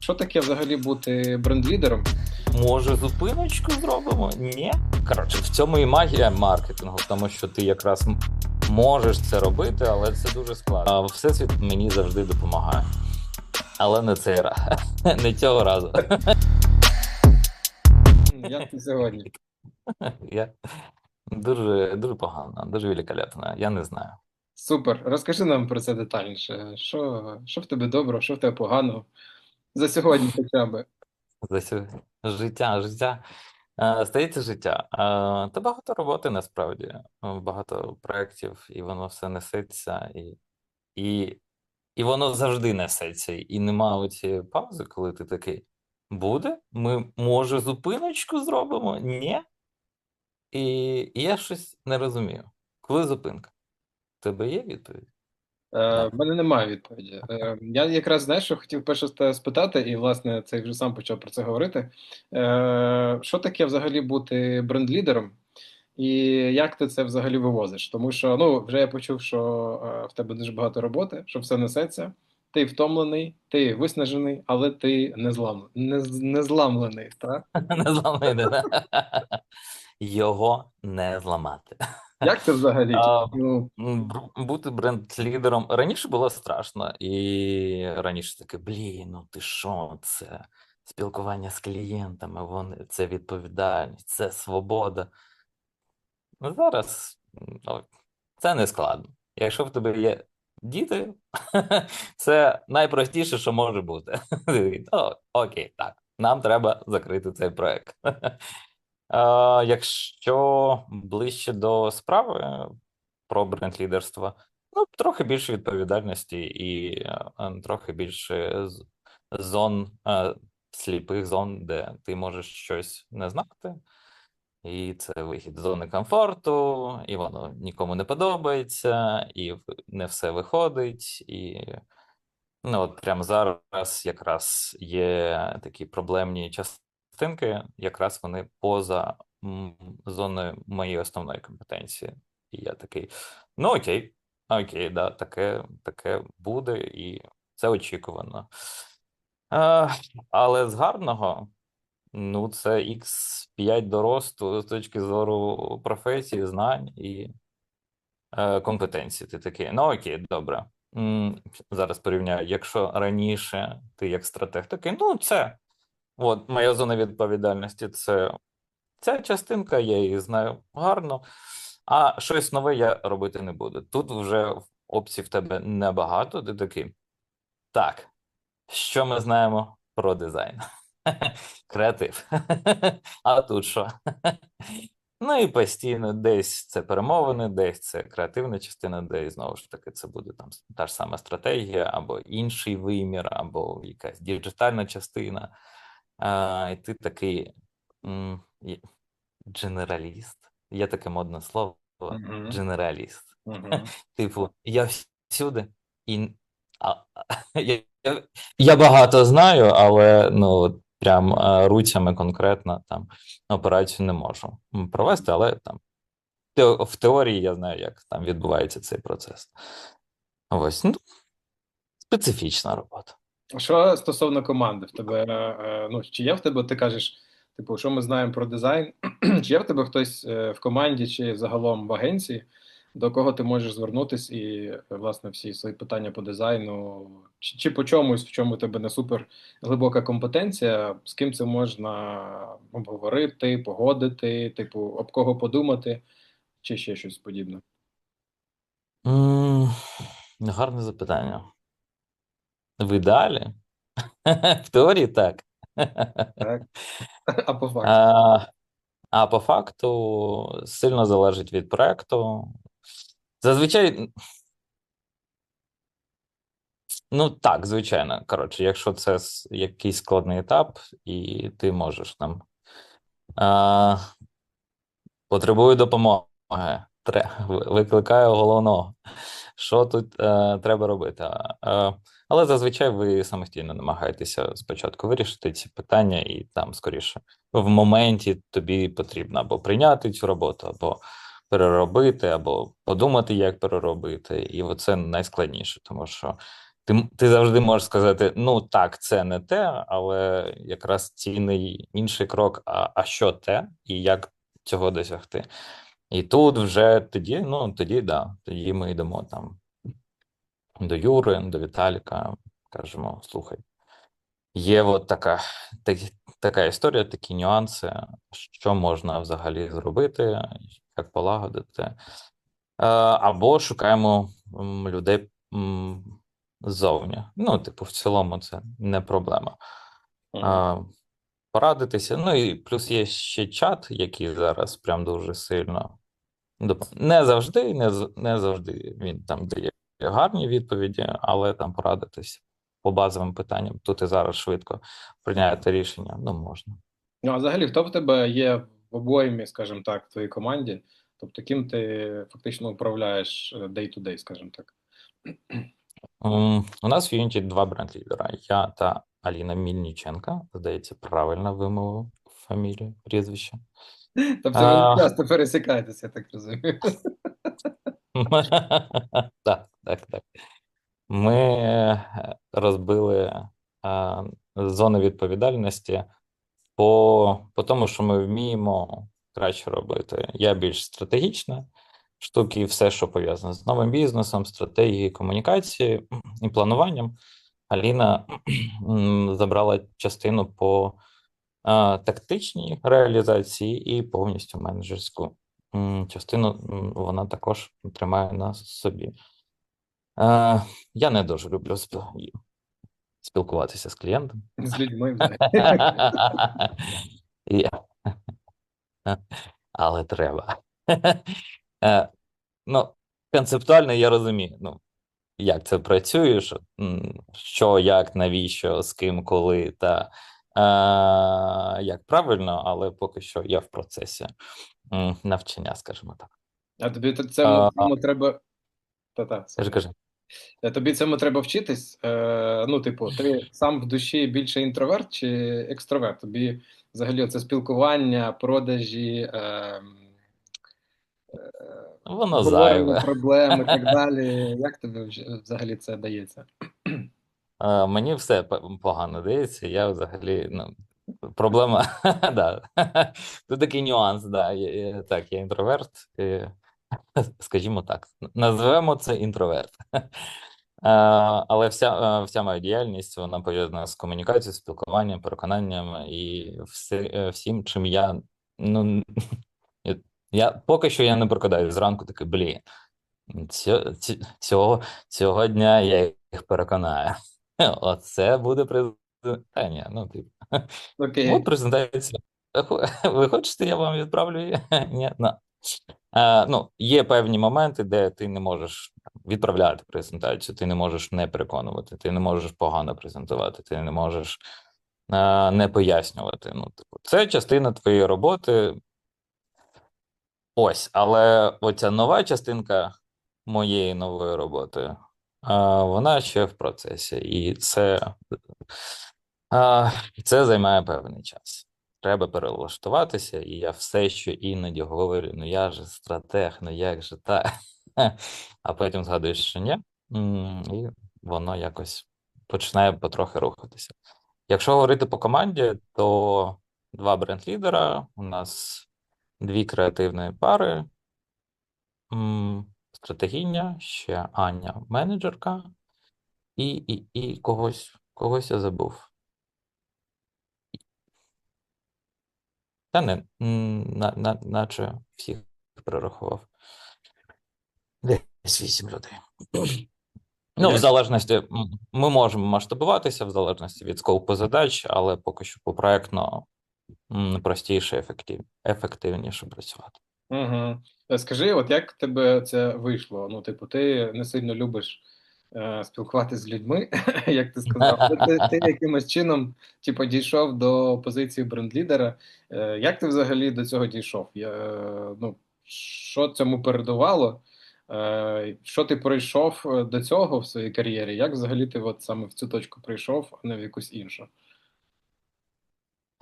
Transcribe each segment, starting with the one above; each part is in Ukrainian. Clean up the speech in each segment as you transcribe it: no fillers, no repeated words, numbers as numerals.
Що таке взагалі бути бренд-лідером? Може, зупиночку зробимо? Ні. Коротше, в цьому і магія маркетингу, тому що ти якраз можеш це робити, але це дуже складно. А Всесвіт мені завжди допомагає. Але не цей раз, не цього разу. Як ти сьогодні? Я дуже, дуже погано, дуже великолепно. Я не знаю. Супер. Розкажи нам про це детальніше. Що в тебе добре, що в тебе погано? За сьогодні хоча б. За життя. Стається життя. Та багато роботи насправді, багато проєктів, і воно все несеться, і, і воно завжди несеться. І нема оцієї паузи, коли ти такий, буде? Ми, може, зупиночку зробимо? Ні? І я щось не розумію. Коли зупинка? У тебе є відповідь? В Да. мене немає відповіді. Я якраз знаєш, що хотів перше тебе спитати, і власне це вже сам почав про це говорити. Що таке взагалі бути бренд-лідером? І як ти це взагалі вивозиш? Тому що вже я почув, що в тебе дуже багато роботи, що все несеться. Ти втомлений, ти виснажений, але ти не зламлений, так? Не зламати, да? Його не зламати. Як це взагалі? А, Ну, Бути бренд-лідером раніше було страшно, і раніше таке, блін, ну ти що, це спілкування з клієнтами, це відповідальність, це свобода. Ну, зараз це не складно. Якщо в тебе є діти, це найпростіше, що може бути. Окей, так, нам треба закрити цей проект. Якщо ближче до справи про бренд-лідерство, трохи більше відповідальності і трохи більше зон, сліпих зон, де ти можеш щось не знати. І це вихід з зони комфорту, і воно нікому не подобається, і не все виходить. І от прямо зараз якраз є такі проблемні частинки, якраз вони поза зоною моєї основної компетенції. І я такий: ну окей, да, таке буде, і це очікувано. Е, але з гарного. Це X5 до росту з точки зору професії, знань і компетенцій. Ти такий, окей, добре. Зараз порівняю, якщо раніше ти як стратег такий, моя зона відповідальності, це ця частинка, я її знаю гарно, а щось нове я робити не буду. Тут вже опцій в тебе небагато, ти такий, так, що ми знаємо про дизайн? Креатив. А тут що? Ну і постійно десь це перемовини, десь це креативна частина, десь знову ж таки це буде там та ж сама стратегія, або інший вимір, або якась діджитальна частина. І ти такий дженераліст. Є таке модне слово угу, дженераліст. угу. Типу, я всюди і а, я, я, я багато знаю, але прям руцями конкретно там операцію не можу провести, але там в теорії я знаю, як там відбувається цей процес. Ось, специфічна робота. Що стосовно команди, в тебе, чи є в тебе, ти кажеш, типу, що ми знаємо про дизайн? Чи є в тебе хтось в команді чи загалом в агенції, до кого ти можеш звернутися і, власне, всі свої питання по дизайну, чи по чомусь, в чому в тебе не супер глибока компетенція, з ким це можна обговорити, погодити, типу, об кого подумати, чи ще щось подібне? М, Гарне запитання. В ідеалі? В теорії так. Так? А по факту? А, а по факту сильно залежить від проекту. Зазвичай, так, звичайно. Коротше, якщо це якийсь складний етап, і ти можеш там а, потребую допомоги, викликаю головного. Що тут треба робити? Але зазвичай ви самостійно намагаєтеся спочатку вирішити ці питання, і там, скоріше, в моменті тобі потрібно або прийняти цю роботу, або переробити, або подумати, як переробити. І оце найскладніше, тому що ти завжди можеш сказати: ну так, це не те, але якраз цінний інший крок, а що те, і як цього досягти. І тут вже тоді, ну тоді да, тоді ми йдемо там до Юри, до Віталіка, кажемо: слухай, є от так, така історія, такі нюанси, що можна взагалі зробити, як полагодити. Або шукаємо людей ззовні. Ну, типу, в цілому це не проблема. Мгм. А, Порадитися. Ну і плюс є ще чат, який зараз прям дуже сильно не завжди, не завжди він там дає гарні відповіді, але там порадитись по базовим питанням. Тут і зараз швидко прийняти рішення. Ну, можна. Ну, а взагалі, хто в тебе є в обоймі, скажімо так, в твоїй команді? Тобто, ким ти фактично управляєш day-to-day, скажімо так? У нас в Unity два бренд-лідера. Я та Аліна Мільниченка. Здається, правильно вимовив фамілію, прізвище. Тобто, ви А, часто пересікаєтеся, я так розумію. Так, так, так. Ми розбили зони відповідальності по тому, що ми вміємо краще робити. Я більш стратегічна штуки, все, що пов'язане з новим бізнесом, стратегією комунікації і плануванням. Аліна забрала частину по тактичній реалізації і повністю менеджерську частину вона також тримає на собі. Я не дуже люблю спілкуватися з клієнтом. З людьми взагалі. І- Але треба. Е, Ну, концептуально я розумію, ну, як це працює, що, як, навіщо, з ким, коли та як правильно, але поки що я в процесі навчання, скажімо так. А тобі А, цьому треба. Та-та, Кажи, сорі. кажи. Тобі цьому треба вчитись. Ну, типу, ти сам в душі більше інтроверт чи екстроверт? Тобі взагалі це спілкування, продажі, Воно обговорення зайве. проблем і так далі. Як тобі взагалі це дається? Мені все погано дається. Я взагалі, ну, проблема, да. Тут такий нюанс, да. Так, я інтроверт, скажімо так, назвемо це інтроверт. Але вся моя діяльність вона пов'язана з комунікацією, спілкуванням, переконанням і всім, чим я, ну, я поки що я не прокидаюсь зранку, такий, блін, цього дня я їх переконаю. Оце буде презентація. Ну, типу. От Окей. презентація. Ви хочете, я вам відправлю її? Ні, на. Ну, є певні моменти, де ти не можеш відправляти презентацію, ти не можеш не переконувати, ти не можеш погано презентувати, ти не можеш не пояснювати. Ну, типу, це частина твоєї роботи. Ось, але оця нова частинка моєї нової роботи, вона ще в процесі, і а, це займає певний час. Треба перелаштуватися, і я все ще іноді говорю: ну я же стратег, ну як же так? А потім згадуєш, що ні, і воно якось починає потрохи рухатися. Якщо говорити по команді, то два бренд-лідера, у нас дві креативні пари, стратегіня, ще Аня менеджерка, і когось я забув. Та не, наче всіх перерахував. Десь 8 людей. Ну, в Як? залежності, ми можемо масштабуватися в залежності від скопу задач, але поки що по проектно простіше, ефективніше працювати. Угу. Скажи, от як в тебе це вийшло? Ну, типу, ти не сильно любиш спілкуватися з людьми, як ти сказав. Ти якимось чином, типу, дійшов до позиції бренд-лідера. Як ти взагалі до цього дійшов? Ну, що цьому передувало? Що ти пройшов до цього в своїй кар'єрі? Як взагалі ти от саме в цю точку прийшов, а не в якусь іншу?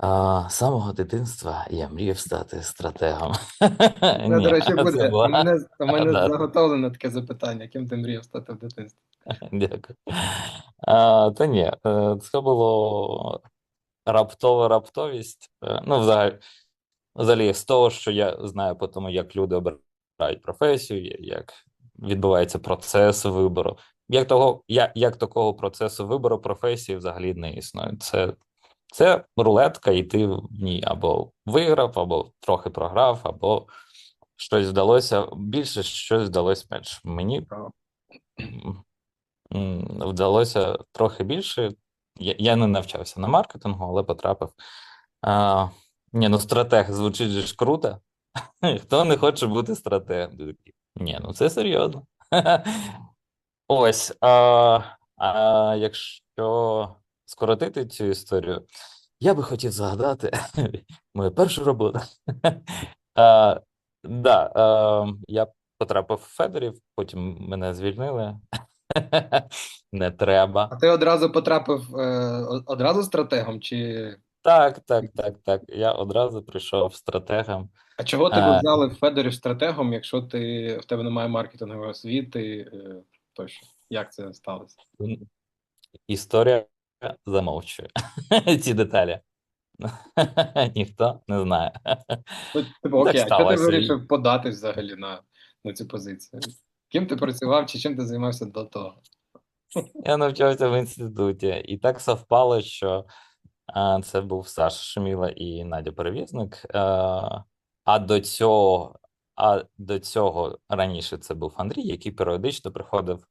З самого дитинства я мріяв стати стратегом. Це, до Ні, речі, це буде. була. У мене Да, заготовлене таке запитання, ким ти мріяв стати в дитинстві? дякую. Та ні, це було раптова раптовість. Ну, взагалі, з того, що я знаю по тому, як люди обирають професію, як відбувається процес вибору. Як такого процесу вибору професії взагалі не існує. Це рулетка, і ти в ній або виграв, або трохи програв, або щось вдалося більше, щось вдалося менше. Мені вдалося трохи більше. Я не навчався на маркетингу, але потрапив. А, ні, ну стратег звучить же ж круто. Хто не хоче бути стратегом? Ти такий, ні, ну це серйозно. Ось. Якщо скоротити цю історію, я би хотів згадати мою першу роботу. А, да, я потрапив в Федорів, потім мене звільнили. Не треба. А ти одразу потрапив одразу стратегом? Чи Так. Я одразу прийшов стратегом. а чого тебе А, взяли в Федорів стратегом, якщо в тебе немає маркетингової освіти тощо? Як це сталося? Історія замовчує ці деталі. Ніхто не знає. Ну, типу, Так окей, а чого ти сталося. вирішив податись взагалі на цю позицію? Ким ти працював чи чим ти займався до того? Я навчався в інституті, і так совпало, що це був Саша Шуміла і Надя Перевізник. А до цього раніше це був Андрій, який періодично приходив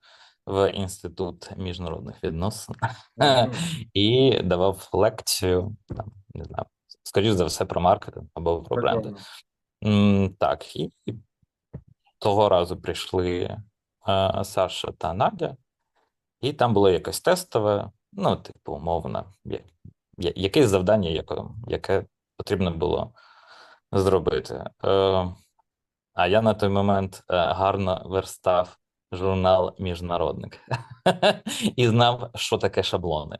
в Інститут міжнародних відносин Мгм. і давав лекцію, там, не знаю, скоріш за все, про маркетинг або про бренди. Прикольно. Так, і того разу прийшли Саша та Надя, і там було якесь тестове, ну, типу, умовно, якесь завдання, яке потрібно було зробити. А я на той момент гарно верстав журнал Міжнародник і знав, що таке шаблони,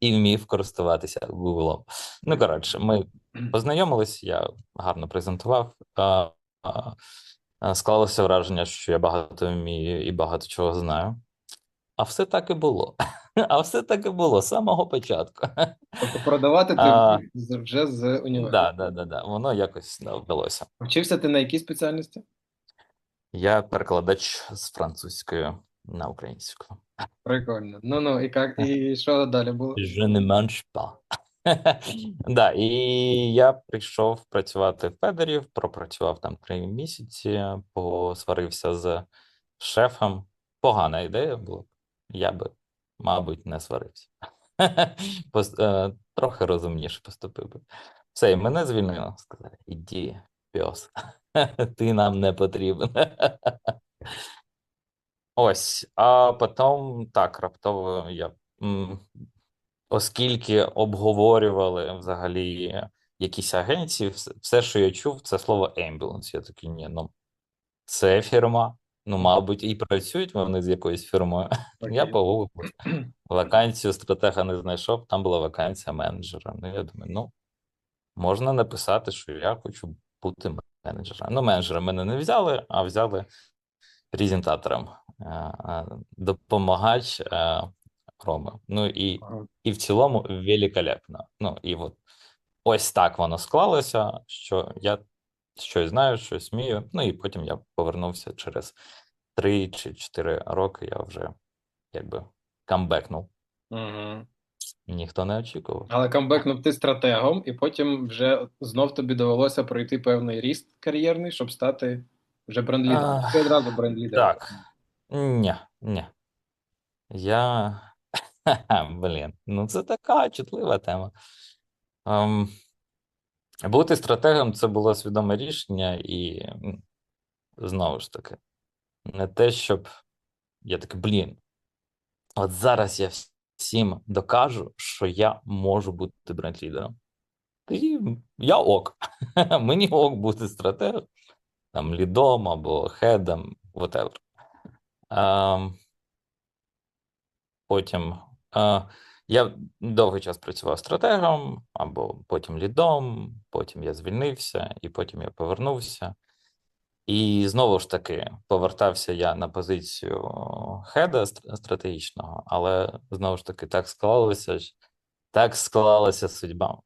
і вмів користуватися Гуглом. Ну, коротше, ми познайомились, я гарно презентував. Склалося враження, що я багато вмію і багато чого знаю. А все так і було. А все так і було з самого початку. Тобто продавати ти А, вже з університету. да. Воно якось да, вдалося. Вчився ти на якій спеціальності? Я перекладач з французької на українську. Прикольно. Ну, і що далі було? Je ne mange pas. Да, і я прийшов працювати в Федорів, пропрацював там 3 місяці, посварився з шефом. Погана ідея була. Я би, мабуть, не сварився. Трохи розумніше поступив би. Все, і мене звільнили. Сказали, іди, пес, ти нам не потрібен. Ось, а потім так, раптово я. Оскільки обговорювали взагалі якісь агенції, все, що я чув, це слово ambulance. Я такий, ні, ну це фірма. Ну, мабуть, і працюють вони з якоюсь фірмою. Я Окей. погуглив. Вакансію стратега не знайшов, там була вакансія менеджера. Ну, я думаю, ну, можна написати, що я хочу бути менеджером. Ну, менеджера мене не взяли, а взяли презентатором, допомагач Роми. Ну Ага. і в цілому великолепно. Ну і от ось так воно склалося, що я щось знаю, щось вмію. Ну і потім я повернувся через 3 чи 4 роки. Я вже якби камбекнув. Мгм. Ніхто не очікував. Але камбекнув ти стратегом, і потім вже знов тобі довелося пройти певний ріст кар'єрний, щоб стати вже бренд-лідером. А, Ти одразу бренд-лідером. так, ні. Я. Блін, ну це така чутлива тема. Ем, Бути стратегом це було свідоме рішення, і знову ж таки, не те, щоб я такий, блін, от зараз я всім докажу, що я можу бути бренд-лідером. І я ок. Мені ок бути стратегом, там, лідом або хедом, whatever. Ем, Потім Я довгий час працював стратегом, або потім лідом, потім я звільнився, і потім я повернувся. І знову ж таки повертався я на позицію хеда стратегічного, але знову ж таки так склалася судьба.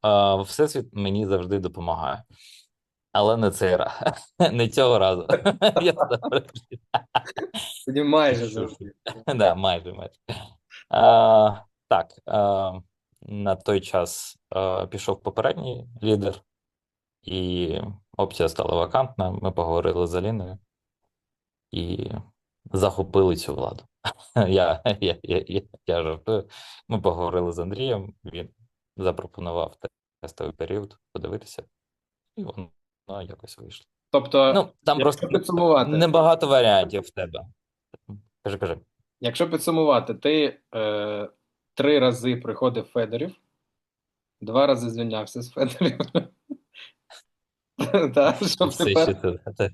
Всесвіт мені завжди допомагає, але не цей раз, не цього разу. Я Тоді майже шучу. завжди. Да, майже. А, так, на той час пішов попередній лідер, і опція стала вакантна. Ми поговорили з Аліною і захопили цю владу. Я жартую. Ми поговорили з Андрієм, він запропонував тестовий період подивитися, і воно якось вийшло. Тобто, Ну, там просто якщо підсумувати, небагато варіантів в тебе. Кажи. якщо підсумувати, ти 3 рази приходив Федорів, 2 рази звільнявся з Федорів. Так, І щоб все ще тепер. ти.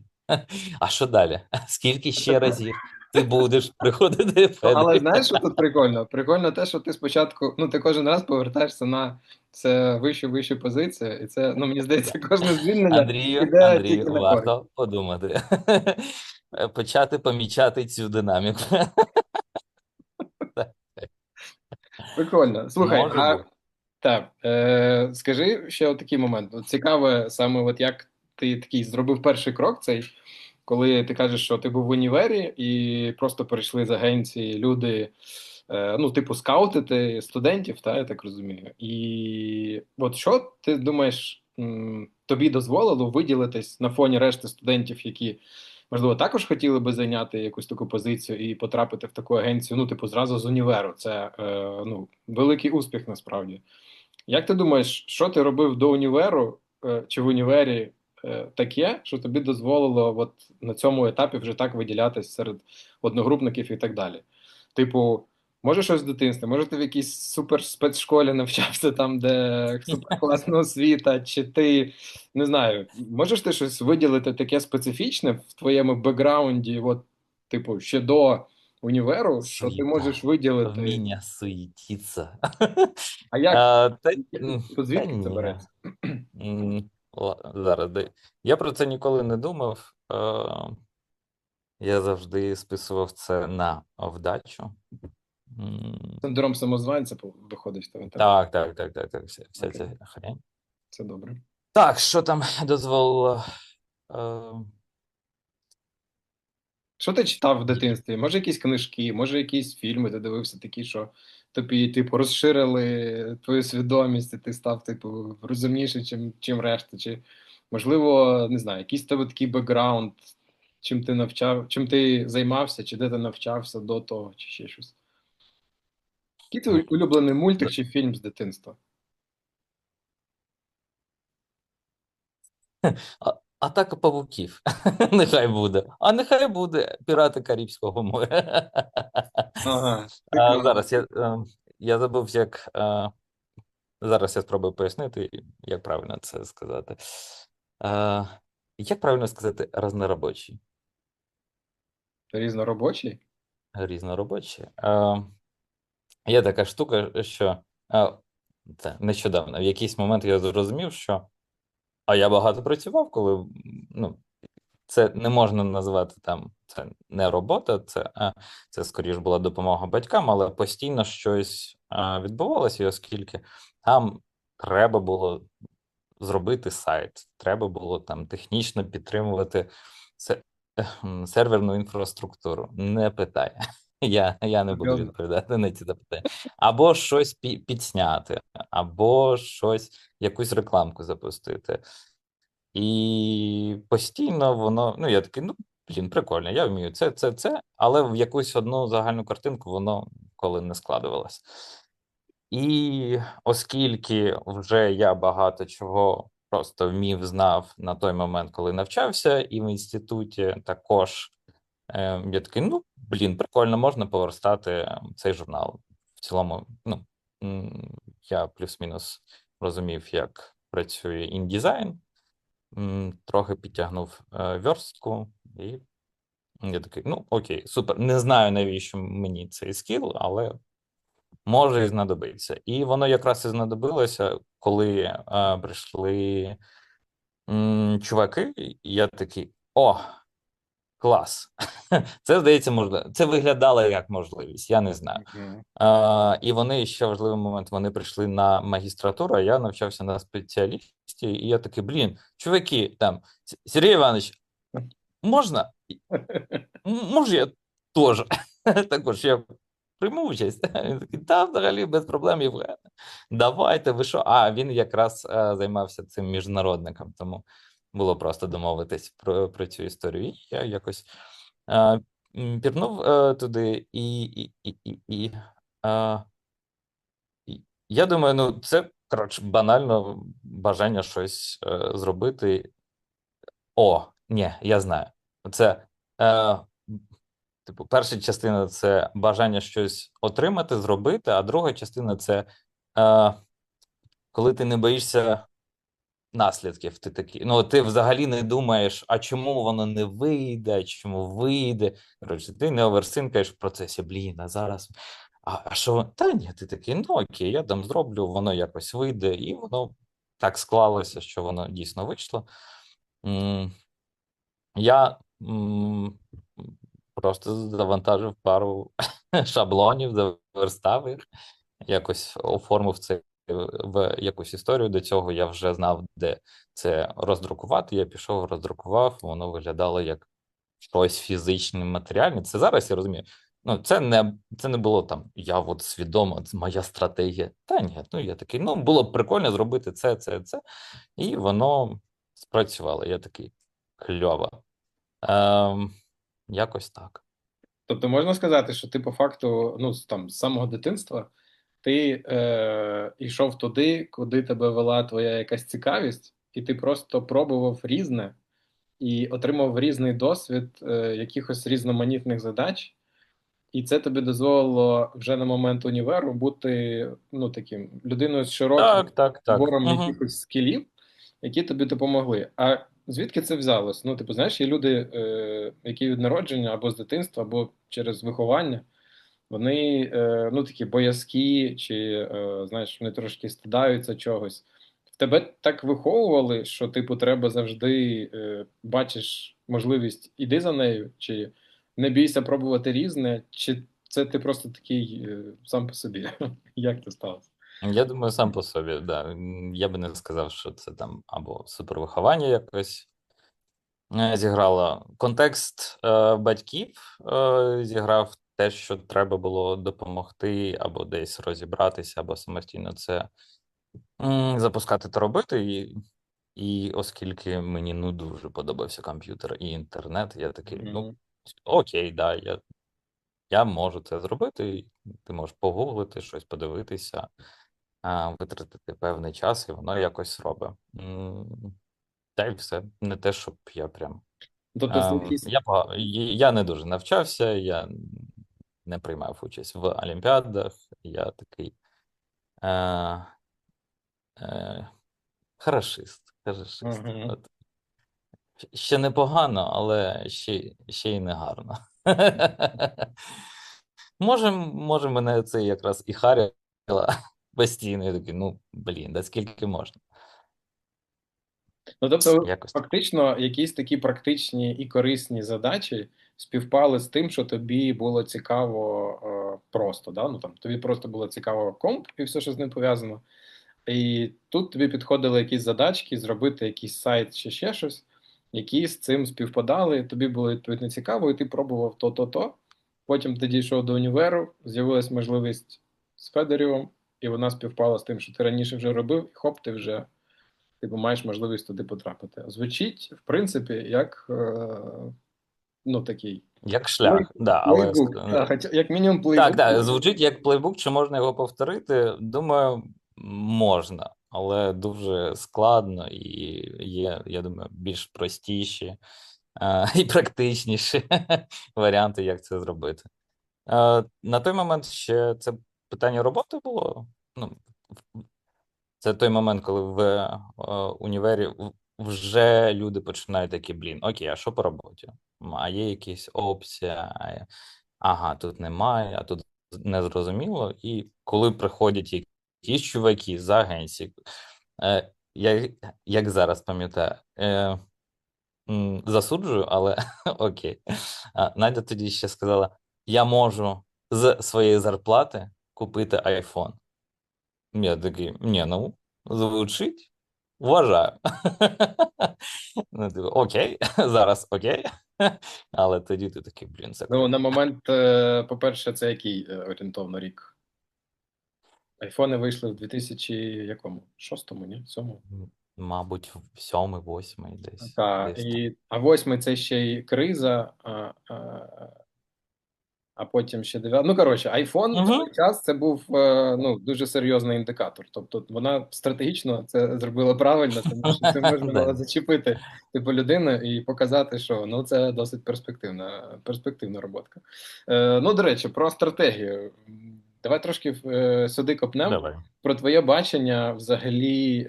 А що далі? Скільки ще разів ти будеш приходити в Ну, але Федорі? знаєш, що тут прикольно? Прикольно те, що ти спочатку, ну ти кожен раз повертаєшся на це вищу позицію, і це, ну мені здається, кожне звільнення іде Андрію, тільки на користь. варто подумати. Почати помічати цю динаміку. Прикольно. Слухай, Може а бути. так, скажи ще такий момент. От цікаве, саме от як ти такий зробив перший крок цей, коли ти кажеш, що ти був в універі і просто перейшли з агенції люди, ну, типу, скаутити студентів, та, я так розумію. І от що ти думаєш, тобі дозволило виділитись на фоні решти студентів, які, можливо, також хотіли би зайняти якусь таку позицію і потрапити в таку агенцію, ну, типу, зразу з універу. Це ну, великий успіх насправді. Як ти думаєш, що ти робив до універу чи в універі таке, що тобі дозволило от на цьому етапі вже так виділятися серед одногрупників і так далі? Типу, може щось з дитинства, може ти в якійсь супер спецшколі навчався там, де суперкласна освіта, чи ти не знаю, можеш ти щось виділити таке специфічне в твоєму бекграунді, от, типу, ще до універу, що ти можеш Суєта. виділити? Вміння суетитися. А як? Типу, Та звідки це ні. береться? Зараз. Я про це ніколи не думав. Я завжди списував це на вдачу. Синдром самозванця виходить в тебе, так? Так. Вся Окей, ця хрень. це добре. Так, що там дозволило? Е, Що ти читав в дитинстві? Може, якісь книжки, може, якісь фільми ти дивився такі, що тобі, типу, розширили твою свідомість, і ти став, типу, розумніший, чим решта? Чи, можливо, не знаю, якийсь в тебе такий бекграунд, чим ти навчав, чим ти займався, чи де ти навчався до того, чи ще щось? Який твій улюблений мультик чи фільм з дитинства? Атака павуків. Нехай буде. А нехай буде Пірати Карибського моря. Ага, прикольно. Зараз я забув, як. Зараз я спробую пояснити, як правильно це сказати. Е, Як правильно сказати різноробочий? Різноробочий? Різноробочий. Є така штука, що це нещодавно. В якийсь момент я зрозумів, що я багато працював, коли ну, це не можна назвати там, це не робота, це скоріш була допомога батькам, але постійно щось відбувалося, і оскільки там треба було зробити сайт, треба було там технічно підтримувати се- серверну інфраструктуру. Не питай. Я не буду Серйозно? відповідати на ці запитання. Або щось підсняти, або щось, якусь рекламку запустити. І постійно воно, ну я такий, ну блін, прикольно, я вмію це, але в якусь одну загальну картинку воно коли не складувалось. І оскільки вже я багато чого просто вмів, знав на той момент, коли навчався, і в інституті також я такий, ну блін, прикольно, можна поверстати цей журнал. В цілому, ну я плюс-мінус розумів, як працює індизайн. Трохи підтягнув верстку, і я такий, ну окей, супер. Не знаю, навіщо мені цей скіл, але може і знадобиться. І воно якраз і знадобилося, коли прийшли чуваки, і я такий: о, клас! Це, здається, можливо. Це виглядало як можливість, я не знаю. Мгм. І вони ще важливий момент. Вони прийшли на магістратуру, а я навчався на спеціалісті, і я такий: блін, чуваки, там, Сергій Іванович, можна? Може, я теж також я прийму участь. Він такий: та, взагалі, без проблем, Євген. Давайте, ви що? А він якраз займався цим міжнародником, тому було просто домовитись про цю історію. І я якось пірнув туди, е, я думаю, ну це коротше банально бажання щось зробити. О, ні, я знаю. Це, е, типу, перша частина це бажання щось отримати, зробити, а друга частина це е, коли ти не боїшся наслідків. Ти такий, ну ти взагалі не думаєш, а чому воно не вийде, чому вийде. Коротше, ти не оверсинкаєш в процесі, блін, а зараз. А що? Та ні, ти такий, ну окей, я там зроблю, воно якось вийде, і воно так склалося, що воно дійсно вийшло. М, Я просто завантажив пару шаблонів, заверстав їх, якось оформив це в якусь історію. До цього я вже знав, де це роздрукувати. Я пішов, роздрукував, воно виглядало як щось фізичне, матеріальне. Це зараз я розумію. Ну, це не було там, я от свідомо, це моя стратегія. Та ні, ну я такий, ну було б прикольно зробити це, і воно спрацювало. Я такий: кльово. Ем, Якось так. Тобто можна сказати, що ти по факту, ну, там, з самого дитинства ти йшов туди, куди тебе вела твоя якась цікавість, і ти просто пробував різне і отримав різний досвід якихось різноманітних задач. І це тобі дозволило вже на момент універу бути, ну, таким людиною з широким Так, так, так. набором Угу. якихось скілів, які тобі допомогли. А звідки це взялось? Ну, типу, знаєш, є люди, які від народження або з дитинства, або через виховання, вони ну, такі боязкі, чи знаєш, вони трошки стидаються чогось. В тебе так виховували, що, типу, треба завжди бачиш можливість, іди за нею, чи не бійся пробувати різне, чи це ти просто такий сам по собі? Як це сталося? Я думаю, сам по собі, да. Я би не сказав, що це там або супервиховання якось зіграло. Контекст батьків зіграв те, що треба було допомогти, або десь розібратися, або самостійно це запускати та робити. І оскільки мені ну дуже подобався комп'ютер і інтернет, я такий: ну Мгм. окей, да, я можу це зробити. Ти можеш погуглити, щось подивитися, витратити певний час, і воно якось робить. Та й все. Не те, щоб я прям. Тобто це якісь. Я не дуже навчався, я не приймав участь в олімпіадах. Я такий е, е, хорошист. Мгм. От. Ще непогано, але ще й не гарно. Може, мене це якраз і харило постійно. Я такий: ну, блін, да скільки можна? Ну, тобто, Якось так. фактично, якісь такі практичні і корисні задачі співпали з тим, що тобі було цікаво просто, да? Ну, там, тобі просто було цікаво комп і все, що з ним пов'язано. І тут тобі підходили якісь задачки, зробити якийсь сайт чи ще щось, які з цим співпадали, тобі було відповідно цікаво, і ти пробував то. Потім ти дійшов до універу, з'явилась можливість з Федорівом, і вона співпала з тим, що ти раніше вже робив, і хоп, ти вже типу, маєш можливість туди потрапити. Звучить, в принципі, як ну, такий Як шлях, да, але плейбук. Так, хоча, як мінімум, так, плейбук. так, звучить як плейбук, чи можна його повторити? Думаю, можна, але дуже складно і є, я думаю, більш простіші і практичніші варіанти, як це зробити. На той момент ще це питання роботи було. Ну, це той момент, коли в універі вже люди починають такі: блін, окей, а що по роботі? А є якісь опції? Ага, тут немає, а тут незрозуміло, і коли приходять якісь чуваки з агенції, я як зараз пам'ятаю, засуджую, але окей. Надя тоді ще сказала: я можу з своєї зарплати купити iPhone. Я такий, ні, ну, звучить, вважаю. Ну, типу, окей, зараз окей. Але тоді ти такий, блін, це Ну, круто. на момент, по-перше, це який орієнтовно рік? Айфони вийшли в 2000 якому? Шостому, ні? Сьомому? Мабуть, в сьомий, восьмий десь, Так, десь так. а восьмий це ще й криза, а потім ще 9. Ну, коротше, iPhone в той Угу. час це був ну, дуже серйозний індикатор. Тобто вона стратегічно це зробила правильно, тому що це можна було Да. зачепити типу людину і показати, що ну це досить перспективна роботка. Ну, до речі, про стратегію. Давай трошки сюди копнемо. Давай. Про твоє бачення взагалі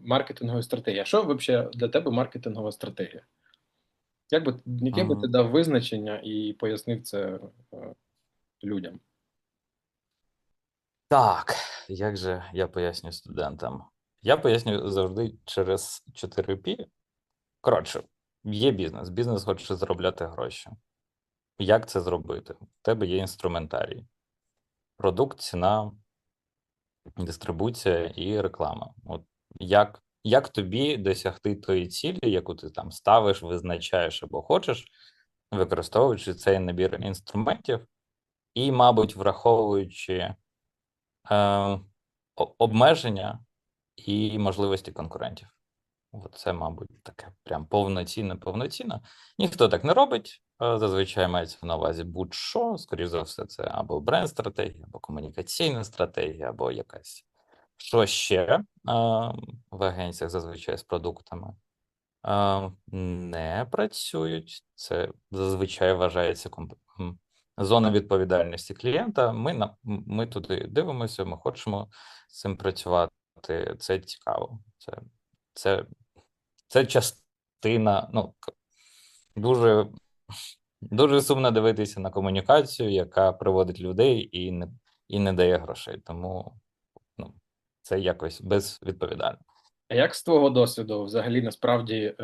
маркетингової стратегії. А що взагалі для тебе маркетингова стратегія? Яке би ти М, дав визначення і пояснив це людям? Так, як же я поясню студентам? Я пояснюю завжди через 4P. Коротше, є бізнес. Бізнес хоче заробляти гроші. Як це зробити? У тебе є інструментарій: продукт, ціна, дистрибуція і реклама. От як тобі досягти тої цілі, яку ти там ставиш, визначаєш або хочеш, використовуючи цей набір інструментів, і, мабуть, враховуючи обмеження і можливості конкурентів. Це, мабуть, таке прям повноцінно. Ніхто так не робить. Зазвичай мається на увазі будь-що, скоріш за все, це або бренд-стратегія, або комунікаційна стратегія, або якась. Що ще в агенціях зазвичай з продуктами не працюють. Це зазвичай вважається зона відповідальності клієнта. Ми туди дивимося, ми хочемо з цим працювати. Це цікаво. Це, це частина. Ну, дуже, дуже сумно дивитися на комунікацію, яка приводить людей і не дає грошей. Тому ну, це якось безвідповідально. А як з твого досвіду, взагалі, насправді,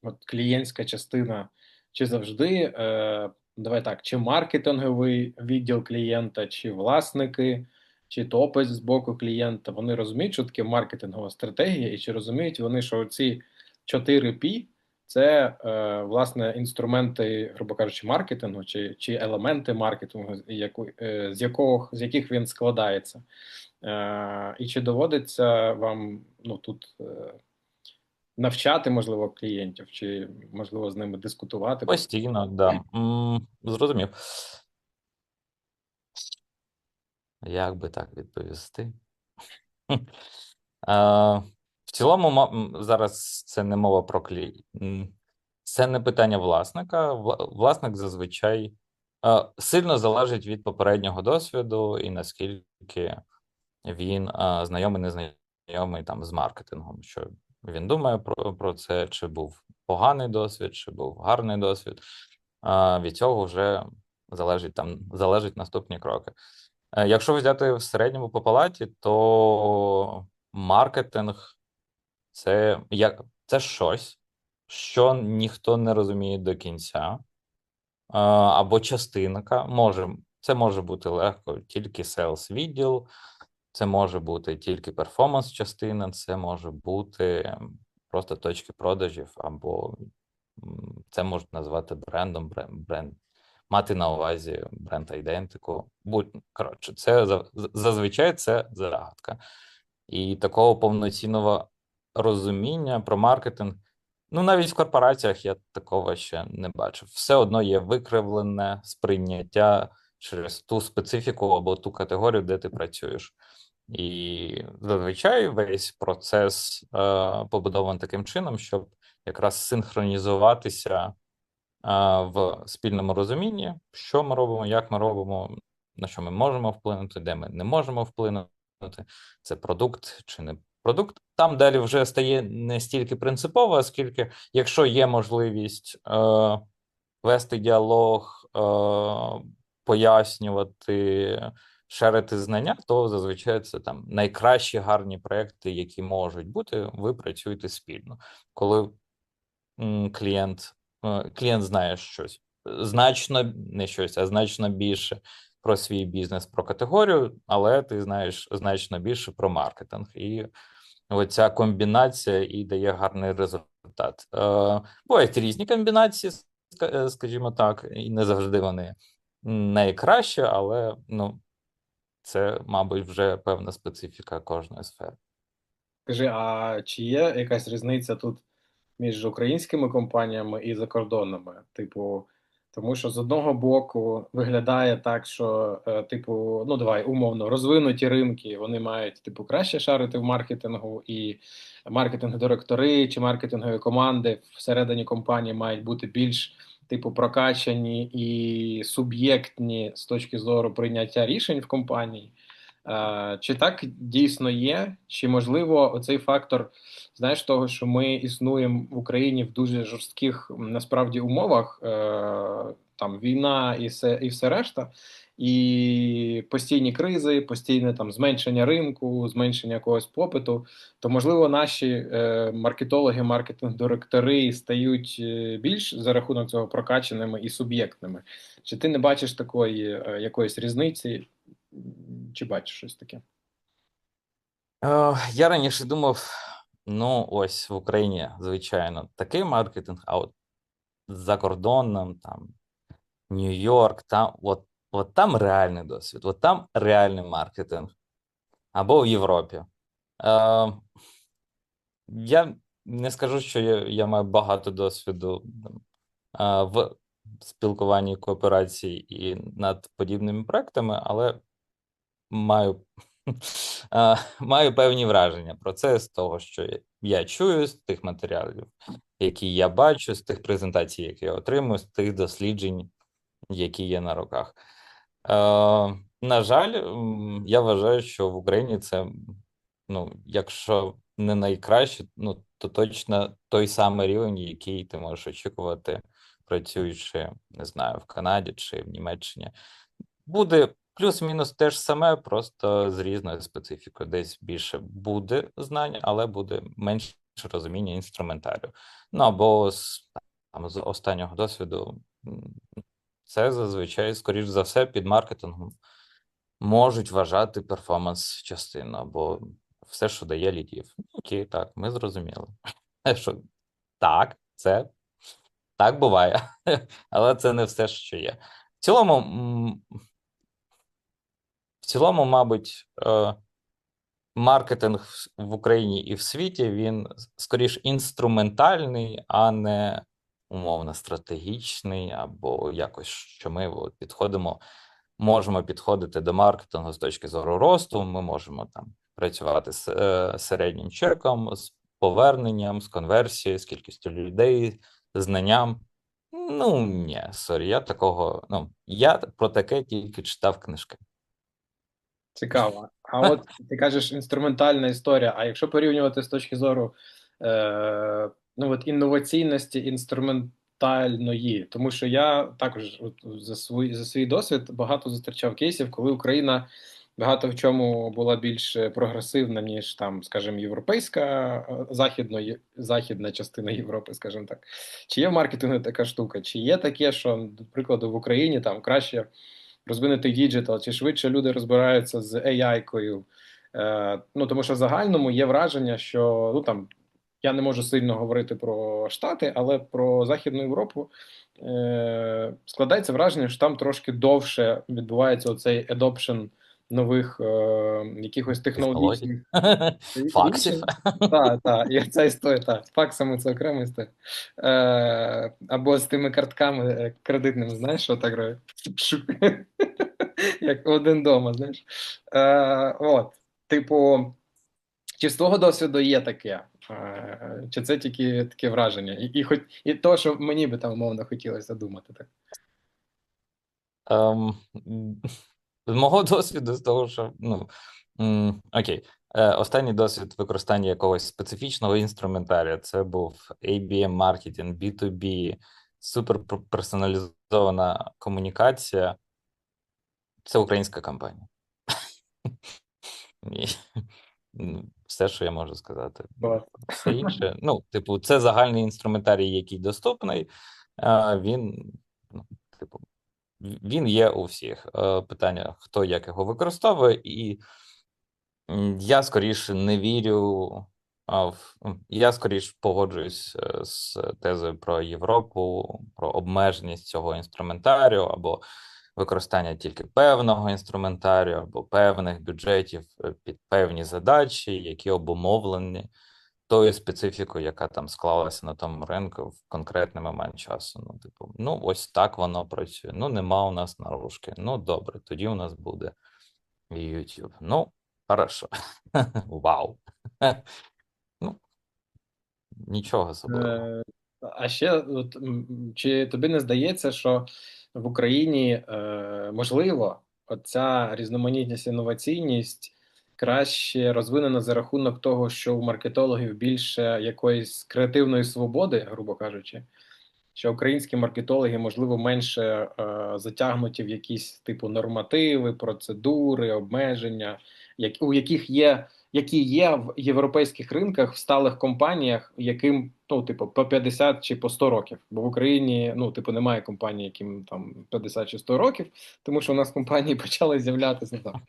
от клієнтська частина, чи завжди, давай так, чи маркетинговий відділ клієнта, чи власники, чи топець з боку клієнта, вони розуміють, що таке маркетингова стратегія, і чи розуміють вони, що ці 4P це, власне, інструменти, грубо кажучи, маркетингу, чи елементи маркетингу, з яких він складається? І чи доводиться вам ну, тут навчати, можливо, клієнтів, чи можливо з ними дискутувати? Постійно, да. Зрозумів. Як би так відповісти? В цілому, зараз це не мова про Це не питання власника. Власник зазвичай сильно залежить від попереднього досвіду і наскільки він знайомий, не знайомий там з маркетингом. Що він думає про це, чи був поганий досвід, чи був гарний досвід. Від цього вже залежать наступні кроки. Якщо взяти в середньому по палаті, то маркетинг це щось, що ніхто не розуміє до кінця, або частинка. Це може бути легко тільки sales відділ, це може бути тільки перформанс-частина, це може бути просто точки продажів, або це можуть назвати брендом, мати на увазі бренд-айдентику. Коротше, це зазвичай це загадка. І такого повноцінного розуміння про маркетинг, ну навіть в корпораціях я такого ще не бачив. Все одно є викривлене сприйняття через ту специфіку або ту категорію, де ти працюєш. І зазвичай весь процес побудований таким чином, щоб якраз синхронізуватися в спільному розумінні, що ми робимо, як ми робимо, на що ми можемо вплинути, де ми не можемо вплинути. Це продукт чи не продукт. Там далі вже стає не стільки принципово, скільки, якщо є можливість вести діалог, пояснювати, шерити знання, то зазвичай це там найкращі гарні проекти, які можуть бути, ви працюєте спільно. Коли клієнт знає щось значно, не щось, а значно більше про свій бізнес, про категорію, але ти знаєш значно більше про маркетинг. І оця комбінація і дає гарний результат. Бувають різні комбінації, скажімо так, і не завжди вони найкращі, але ну, це, мабуть, вже певна специфіка кожної сфери. Скажи, а чи є якась різниця тут між українськими компаніями і закордонними? Типу, тому що з одного боку виглядає так, що, типу, ну давай умовно, розвинуті ринки, вони мають типу краще шарити в маркетингу, і маркетинг-директори чи маркетингові команди всередині компанії мають бути більш типу прокачані і суб'єктні з точки зору прийняття рішень в компанії. Чи так дійсно є? Чи можливо оцей фактор, знаєш, того, що ми існуємо в Україні в дуже жорстких насправді умовах, там війна і все решта, і постійні кризи, постійне там зменшення ринку, зменшення якогось попиту, то можливо наші маркетологи, маркетинг-директори стають більш за рахунок цього прокачаними і суб'єктними. Чи ти не бачиш такої якоїсь різниці? Чи бачиш щось таке? Я раніше думав, ну ось в Україні, звичайно, такий маркетинг, а от за кордоном, там Нью-Йорк, там от там реальний досвід, от там реальний маркетинг. Або в Європі. Я не скажу, що я маю багато досвіду в спілкуванні кооперації і над подібними проектами, але маю, маю певні враження про це з того, що я чую, з тих матеріалів, які я бачу, з тих презентацій, які я отримую, з тих досліджень, які є на руках. На жаль, я вважаю, що в Україні це, ну, якщо не найкраще, ну, то точно той самий рівень, який ти можеш очікувати, працюючи, не знаю, в Канаді чи в Німеччині. Буде плюс-мінус те ж саме, просто з різною специфікою. Десь більше буде знань, але буде менше розуміння інструментарію. Ну або з останнього досвіду, це зазвичай, скоріш за все, під маркетингом можуть вважати перформанс-частину або все, що дає лідів. Окей, так, ми зрозуміли. Що так, це так буває, але це не все, що є. В цілому, мабуть, маркетинг в Україні і в світі він скоріш інструментальний, а не умовно стратегічний, або якось, що ми можемо підходити до маркетингу з точки зору росту. Ми можемо там працювати з середнім чеком, з поверненням, з конверсією, з кількістю людей, знанням. Ну ні, сорі, я про таке тільки читав книжки. Цікаво. А от ти кажеш інструментальна історія. А якщо порівнювати з точки зору ну от інноваційності інструментальної, тому що я також от, за свій досвід багато зустрічав кейсів, коли Україна багато в чому була більш прогресивна, ніж там, скажімо, європейська, західна частина Європи, скажімо так. Чи є в маркетингу така штука? Чи є таке, що, до прикладу, в Україні там краще розвинутий діджитал, чи швидше люди розбираються з AI-кою. Ну, тому що в загальному є враження, що ну там я не можу сильно говорити про Штати, але про Західну Європу складається враження, що там трошки довше відбувається оцей adoption нових якихось Технологій, технологічних факсів. рішень. Так, так, і ця історія, так, з факсами це окрема історія. Або з тими картками кредитними, знаєш, що так робить? Як один дома, знаєш. От, типу, чи з твого досвіду є таке? Чи це тільки таке враження? І то, що мені би там умовно хотілося думати так. Ем, з мого досвіду, з того, що окей, останній досвід використання якогось специфічного інструментарія це був ABM маркетинг, B2B, суперперсоналізована комунікація. Це українська компанія. І, все, що я можу сказати. Клас. Все інше, ну, типу, це загальний інструментарій, який доступний. Він, ну, типу, він є у всіх. Питання, хто як його використовує, і я скоріше не вірю. Я скоріше погоджуюсь з тезою про Європу, про обмеженість цього інструментарію або використання тільки певного інструментарію або певних бюджетів під певні задачі, які обумовлені тою специфікою, яка там склалася на тому ринку в конкретний момент часу. Ну, типу, ну ось так воно працює. Ну, нема у нас наружки. Ну, добре, тоді у нас буде YouTube. Ну, хорошо. Вау. Ну, нічого особливого. А ще, от, чи тобі не здається, що в Україні можливо оця різноманітність, інноваційність краще розвинена за рахунок того, що у маркетологів більше якоїсь креативної свободи, грубо кажучи, що українські маркетологи, можливо, менше затягнуті в якісь типу нормативи, процедури, обмеження, у яких є, які є в європейських ринках в сталих компаніях, яким ну, типу, по 50 чи по 100 років. Бо в Україні ну, типу, немає компаній, яким там 50 чи 100 років, тому що у нас компанії почали з'являтися не там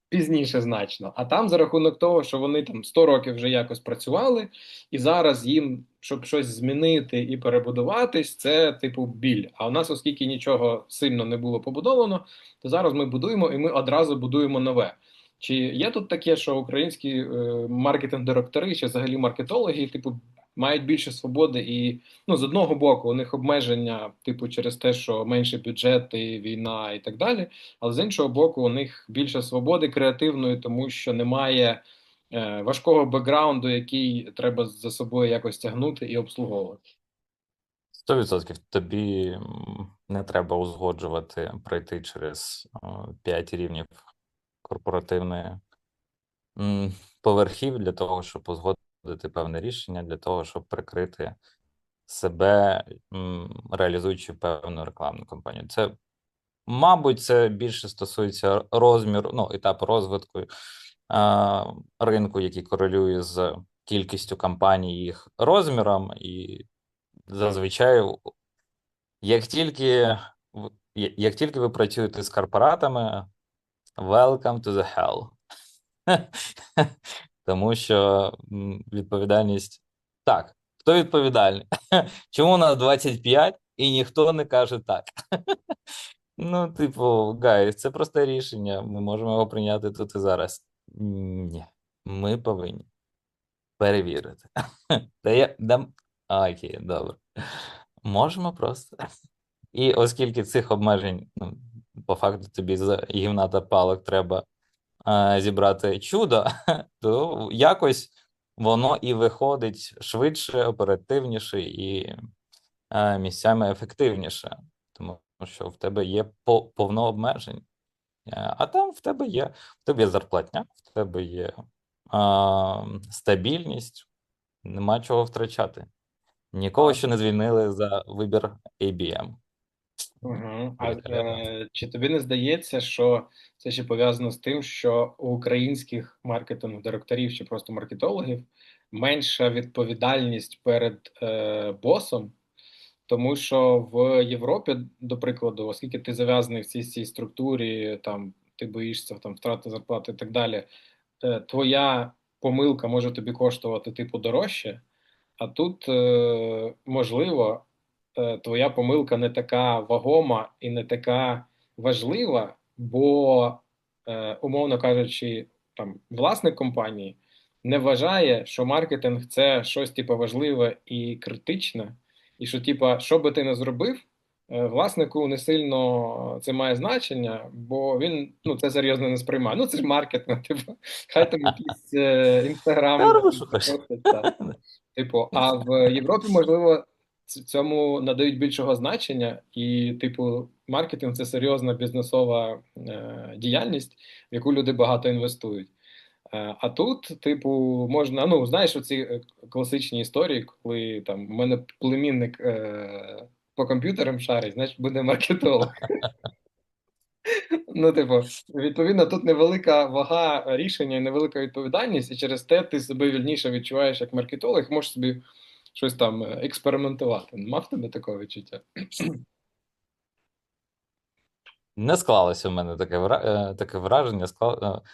пізніше значно. А там за рахунок того, що вони там 100 років вже якось працювали, і зараз їм, щоб щось змінити і перебудуватись, це типу біль. А у нас, оскільки нічого сильно не було побудовано, то зараз ми будуємо і ми одразу будуємо нове. Чи є тут таке, що українські маркетинг-директори чи взагалі маркетологи, типу, мають більше свободи і ну, з одного боку, у них обмеження, типу, через те, що менше бюджети, війна і так далі. Але з іншого боку, у них більше свободи креативної, тому що немає важкого бекграунду, який треба за собою якось тягнути і обслуговувати. 100% тобі не треба узгоджувати, пройти через 5 рівнів корпоративної поверхів для того, щоб узгодити певне рішення, для того, щоб прикрити себе, реалізуючи певну рекламну кампанію. Це, мабуть, це більше стосується розміру, ну, етапу розвитку ринку, який корелює з кількістю кампаній, їх розміром, і зазвичай, як тільки ви працюєте з корпоратами, welcome to the hell. Тому що відповідальність. Так, хто відповідальний? Чому у нас 25 і ніхто не каже так? Ну, типу, гай, це просте рішення. Ми можемо його прийняти тут і зараз. Ні, ми повинні перевірити. Та я дам. Окей, добре. Можемо просто. І оскільки цих обмежень, ну, по факту, тобі з гівна та палок треба зібрати чудо, то якось воно і виходить швидше, оперативніше і місцями ефективніше, тому що в тебе є повно обмежень. А там в тебе є зарплатня, в тебе є стабільність, нема чого втрачати. Нікого ще не звільнили за вибір ABM. Угу. А Великолепно. чи тобі не здається, що це ще пов'язано з тим, що у українських маркетинг-директорів чи просто маркетологів менша відповідальність перед босом? Тому що в Європі, до прикладу, оскільки ти зав'язаний в цій структурі, там ти боїшся там втрати зарплати і так далі, твоя помилка може тобі коштувати типу дорожче, а тут можливо твоя помилка не така вагома і не така важлива, бо, умовно кажучи, там власник компанії не вважає, що маркетинг це щось типу важливе і критичне, і що, типа, що би ти не зробив, власнику не сильно це має значення, бо він ну це серйозно не сприймає. Ну це ж маркетинг, типу, хай там якийсь Та інстаграм роби, що хочеш. постить, так. Типу, а в Європі, можливо, цьому надають більшого значення, і, типу, маркетинг це серйозна бізнесова діяльність, в яку люди багато інвестують. А тут, типу, можна, ну, знаєш, оці класичні історії, коли там у мене племінник по комп'ютерам шарить, значить буде маркетолог. Ну, типу, відповідно, тут невелика вага рішення і невелика відповідальність, і через те ти себе вільніше відчуваєш як маркетолог, можеш собі щось там експериментувати. Нема в тебе такого відчуття? Не склалося в мене таке враження.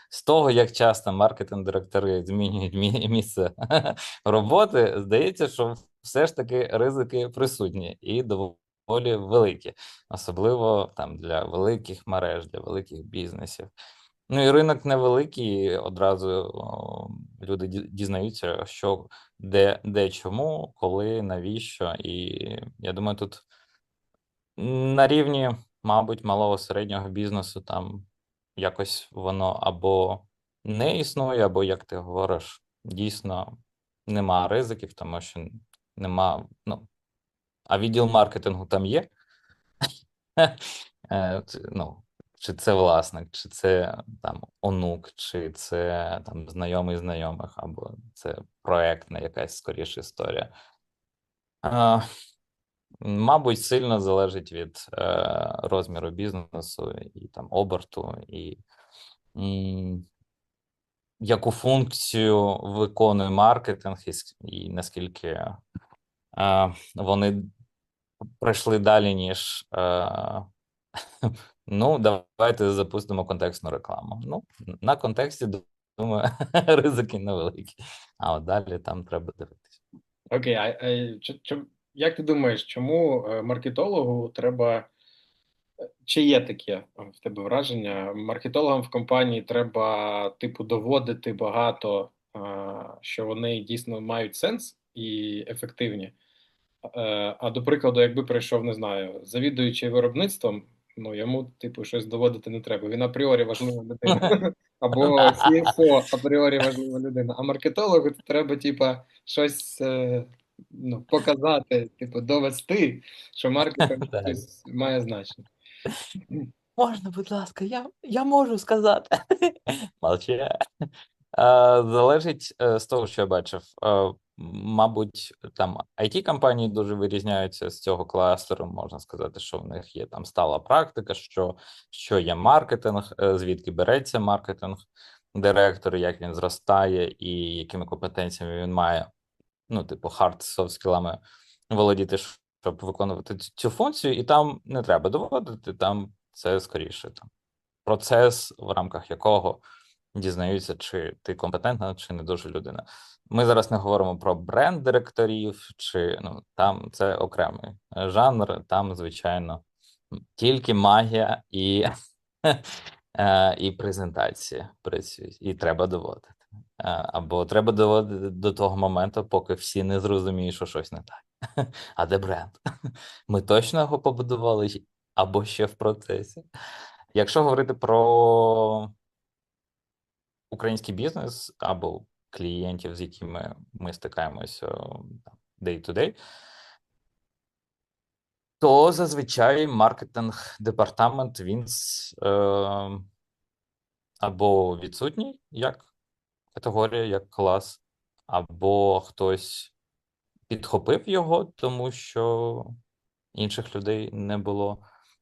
З того, як часто маркетинг-директори змінюють місце роботи, здається, що все ж таки ризики присутні і доволі великі, особливо там для великих мереж, для великих бізнесів. Ну і ринок невеликий, одразу люди дізнаються, що де чому, коли, навіщо. І я думаю, тут на рівні, мабуть, малого середнього бізнесу там якось воно або не існує, або, як ти говориш, дійсно нема ризиків, тому що нема. Ну, а відділ маркетингу там є. Ну, чи це власник, чи це там онук, чи це там знайомий знайомих, або це проектна якась скоріше історія. Мабуть, сильно залежить від розміру бізнесу і там оберту, і яку функцію виконує маркетинг, і наскільки вони пройшли далі, ніж ну, давайте запустимо контекстну рекламу. Ну, на контексті, думаю, ризики невеликі. А от далі там треба дивитися. Окей, як ти думаєш, чому маркетологу треба, чи є таке в тебе враження? Маркетологам в компанії треба, типу, доводити багато, що вони дійсно мають сенс і ефективні. А до прикладу, якби прийшов, не знаю, завідуючий виробництвом, ну йому, типу, щось доводити не треба. Він апріорі важлива людина. Або CFO апріорі важлива людина. А маркетологу треба, типа, щось ну, показати, типу, довести, що маркетинг Так. щось має значення. Можна, будь ласка, я можу сказати. Молча. Залежить з того, що я бачив. Мабуть, там IT-компанії дуже вирізняються з цього кластеру. Можна сказати, що в них є там стала практика, що є маркетинг, звідки береться маркетинг директор, як він зростає і якими компетенціями він має, ну, типу, hard soft скілами володіти, щоб виконувати цю функцію, і там не треба доводити, там це скоріше там процес, в рамках якого дізнаються, чи ти компетентна, чи не дуже людина. Ми зараз не говоримо про бренд-директорів, чи ну там це окремий жанр, там, звичайно, тільки магія і, і презентація працюють, і треба доводити. Або треба доводити до того моменту, поки всі не зрозуміють, що щось не так. А де бренд? Ми точно його побудували або ще в процесі. Якщо говорити про український бізнес або клієнтів, з якими ми стикаємося day-to-day, то зазвичай маркетинг-департамент він або відсутній як категорія, як клас, або хтось підхопив його, тому що інших людей не було,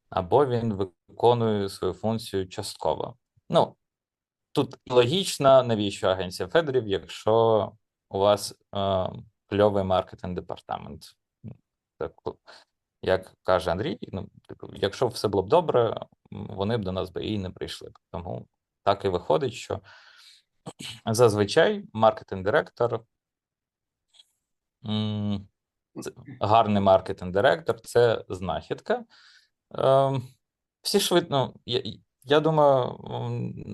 або він виконує свою функцію частково. Ну, тут логічно, навіщо агенція Федорів, якщо у вас кльовий маркетинг-департамент. Так, як каже Андрій, ну, якщо все було б добре, вони б до нас би і не прийшли. Тому так і виходить, що зазвичай маркетинг-директор, гарний маркетинг-директор це знахідка. Всі швидко, я думаю,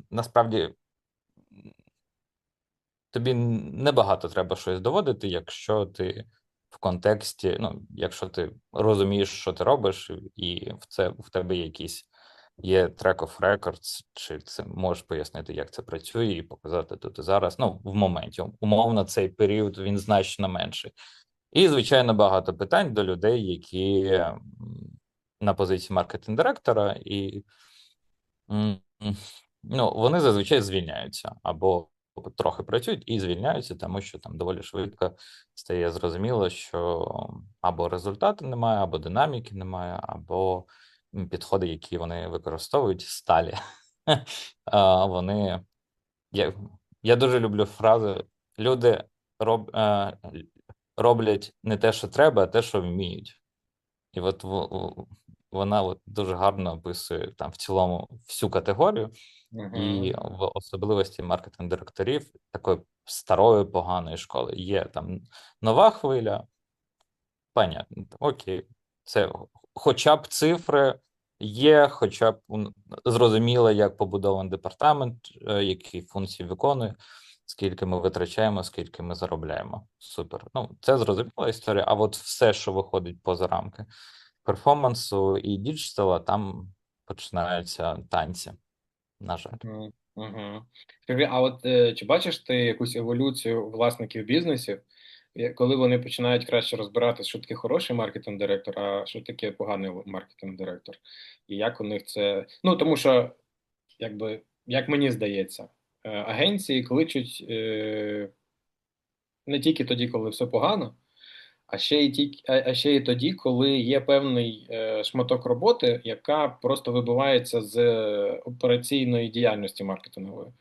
насправді тобі небагато треба щось доводити, якщо ти в контексті, ну, якщо ти розумієш, що ти робиш, і в тебе є track of records, чи це можеш пояснити, як це працює, і показати тут і зараз. Ну, в моменті. Умовно, цей період він значно менший. І, звичайно, багато питань до людей, які на позиції маркетинг-директора, і ну, вони зазвичай звільняються або трохи працюють і звільняються, тому що там доволі швидко стає зрозуміло, що або результату немає, або динаміки немає, або підходи, які вони використовують, сталі. Вони я, я дуже люблю фразу: люди роблять не те, що треба, а те, що вміють. І от вона от дуже гарно описує там в цілому всю категорію і Угу. в особливості маркетинг-директорів такої старої поганої школи. Є там нова хвиля, понятно, окей, це хоча б цифри є, хоча б зрозуміло, як побудований департамент, які функції виконує, скільки ми витрачаємо, скільки ми заробляємо. Супер. Ну, це зрозуміла історія, а от все, що виходить поза рамки перформансу і діджитала, там починаються танці, на жаль. Угу. Скажи, а от чи бачиш ти якусь еволюцію власників бізнесів, коли вони починають краще розбиратися, що таке хороший маркетинг-директор, а що таке поганий маркетинг-директор? І як у них це. Ну, тому що, якби, як мені здається, агенції кличуть не тільки тоді, коли все погано, а ще й тоді, коли є певний шматок роботи, яка просто вибивається з операційної діяльності маркетингової.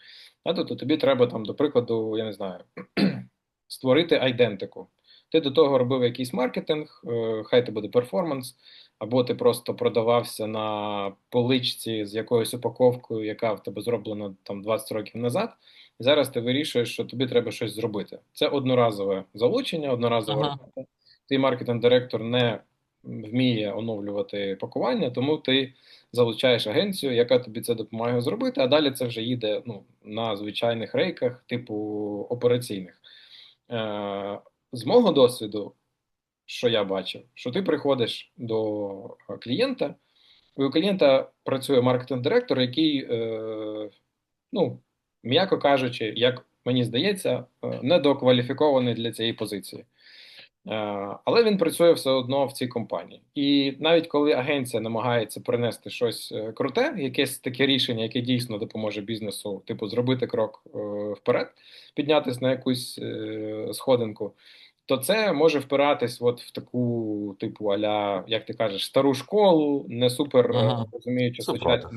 Тобто тобі треба там, до прикладу, я не знаю, створити айдентику. Ти до того робив якийсь маркетинг, хай це буде перформанс, або ти просто продавався на поличці з якоюсь упаковкою, яка в тебе зроблена там 20 років назад. І зараз ти вирішуєш, що тобі треба щось зробити. Це одноразове залучення, одноразова Угу. робота. Твій маркетинг-директор не вміє оновлювати пакування, тому ти залучаєш агенцію, яка тобі це допомагає зробити, а далі це вже їде ну, на звичайних рейках, типу операційних. З мого досвіду, що я бачив, що ти приходиш до клієнта, і у клієнта працює маркетинг-директор, який, ну, м'яко кажучи, як мені здається, недокваліфікований для цієї позиції. Але він працює все одно в цій компанії. І навіть коли агенція намагається принести щось круте, якесь таке рішення, яке дійсно допоможе бізнесу, типу, зробити крок вперед, піднятися на якусь сходинку, то це може впиратись от в таку, типу, аля, як ти кажеш, стару школу, не супер Угу. розуміючи Супротив.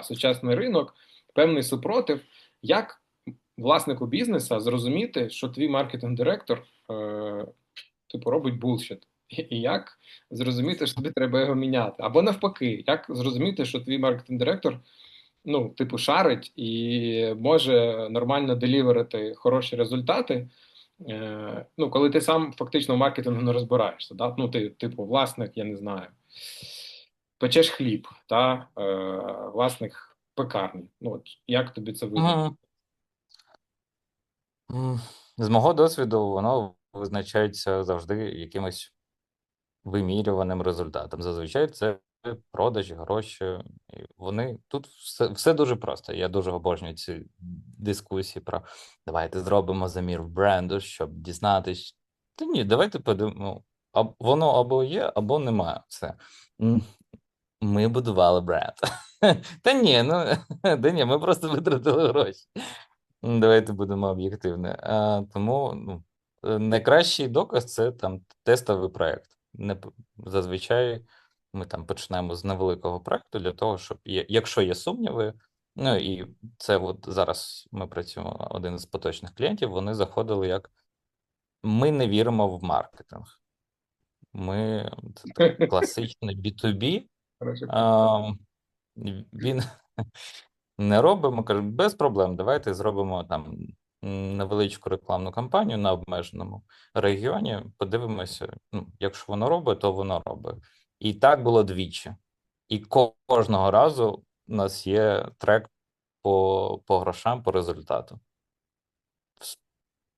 сучасний ринок, певний супротив. Як власнику бізнеса зрозуміти, що твій маркетинг-директор типу, робить булшіт. І як зрозуміти, що тобі треба його міняти? Або навпаки, як зрозуміти, що твій маркетинг-директор, ну, типу, шарить і може нормально деліверити хороші результати, ну, коли ти сам фактично в маркетингу не розбираєшся. Да? Ну, ти, типу, власник, я не знаю, печеш хліб, та власник пекарні. Ну, от, як тобі це визначити? Угу. З мого досвіду, воно визначається завжди якимось вимірюваним результатом. Зазвичай це продажі, гроші. І вони тут все дуже просто. Я дуже обожнюю ці дискусії про давайте зробимо замір бренду, щоб дізнатись. Та ні, давайте подивимо. Воно або є, або немає. Все. М, Ми будували бренд. Та ні, ну та ні, ми просто витратили гроші. Давайте будемо об'єктивні. Тому ну, найкращий доказ це там тестовий проєкт. Зазвичай ми там починаємо з невеликого проєкту для того, щоб якщо є сумніви, ну і це от зараз ми працюємо, один з поточних клієнтів, вони заходили як ми не віримо в маркетинг. Це такий класичний B2B. Хороше питання. А, Він не робимо, кажуть, без проблем. Давайте зробимо там невеличку рекламну кампанію на обмеженому регіоні. Подивимося, ну, якщо воно робить, то воно робить. І так було двічі. І кожного разу у нас є трек по грошам, по результату.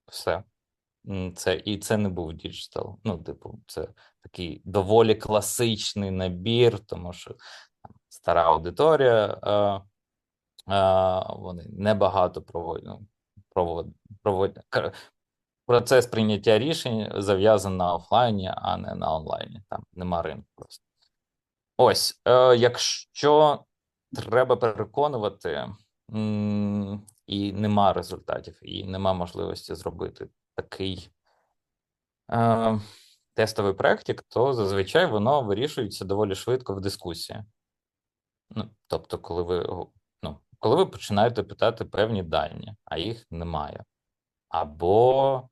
Все. І це не був діджитал. Ну, типу, це такий доволі класичний набір, тому що там, стара аудиторія. Вони небагато проводять. Процес прийняття рішень зав'язаний на офлайні, а не на онлайні. Там нема ринку просто. Ось, якщо треба переконувати, і нема результатів, і нема можливості зробити такий тестовий проєктик, то зазвичай воно вирішується доволі швидко в дискусії. Ну, тобто, коли ви починаєте питати певні дані, а їх немає, або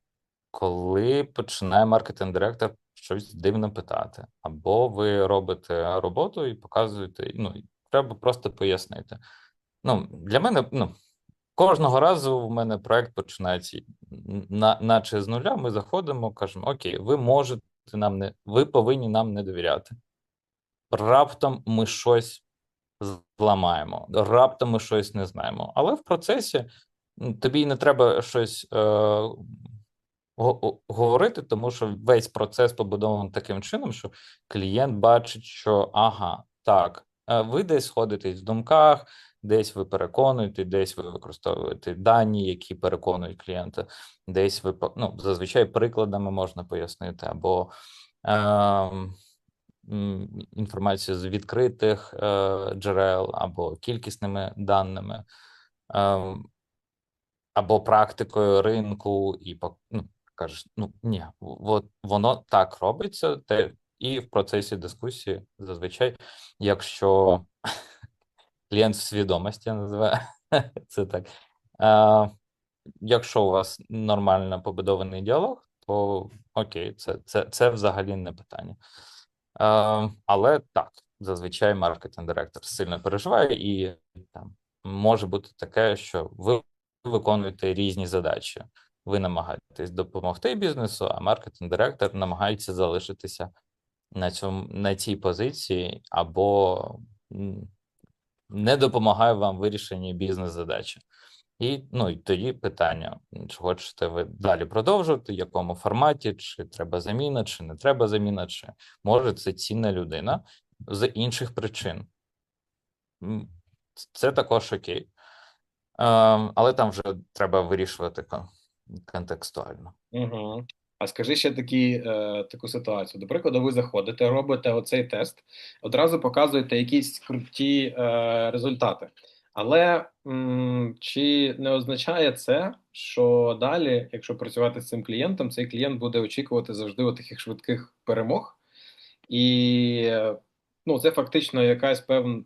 коли починає маркетинг-директор щось дивно питати, або ви робите роботу і показуєте, ну, і треба просто пояснити. Ну, для мене, кожного разу в мене проект починається наче з нуля. Ми заходимо, кажемо: Окей, ви повинні нам не довіряти. Раптом ми щось зламаємо, раптом ми щось не знаємо. Але в процесі тобі не треба щось говорити, тому що весь процес побудований таким чином, що клієнт бачить, що ага, так, ви десь ходитесь в думках, десь ви переконуєте, десь ви використовуєте дані, які переконують клієнта, десь ви зазвичай прикладами можна пояснити, або інформацію з відкритих джерел, або кількісними даними, або практикою ринку, і кажеш: ні, от воно так робиться, і в процесі дискусії зазвичай, якщо клієнт в свідомості, я називаю це так. Якщо у вас нормально побудований діалог, то окей, це взагалі не питання. Але так, зазвичай маркетинг-директор сильно переживає, і там може бути таке, що ви виконуєте різні задачі. Ви намагаєтесь допомогти бізнесу, а маркетинг-директор намагається залишитися на цій позиції, або не допомагає вам в вирішенні бізнес-задачі. І тоді питання: чи хочете ви далі продовжувати, в якому форматі, чи треба заміна, чи не треба заміна, чи може це цінна людина з інших причин. Це також окей. Але там вже треба вирішувати контекстуально. Угу. А скажи ще таку ситуацію. До прикладу, ви заходите, робите оцей тест, одразу показуєте якісь круті результати. Але чи не означає це, що далі, якщо працювати з цим клієнтом, цей клієнт буде очікувати завжди таких швидких перемог? І це фактично якась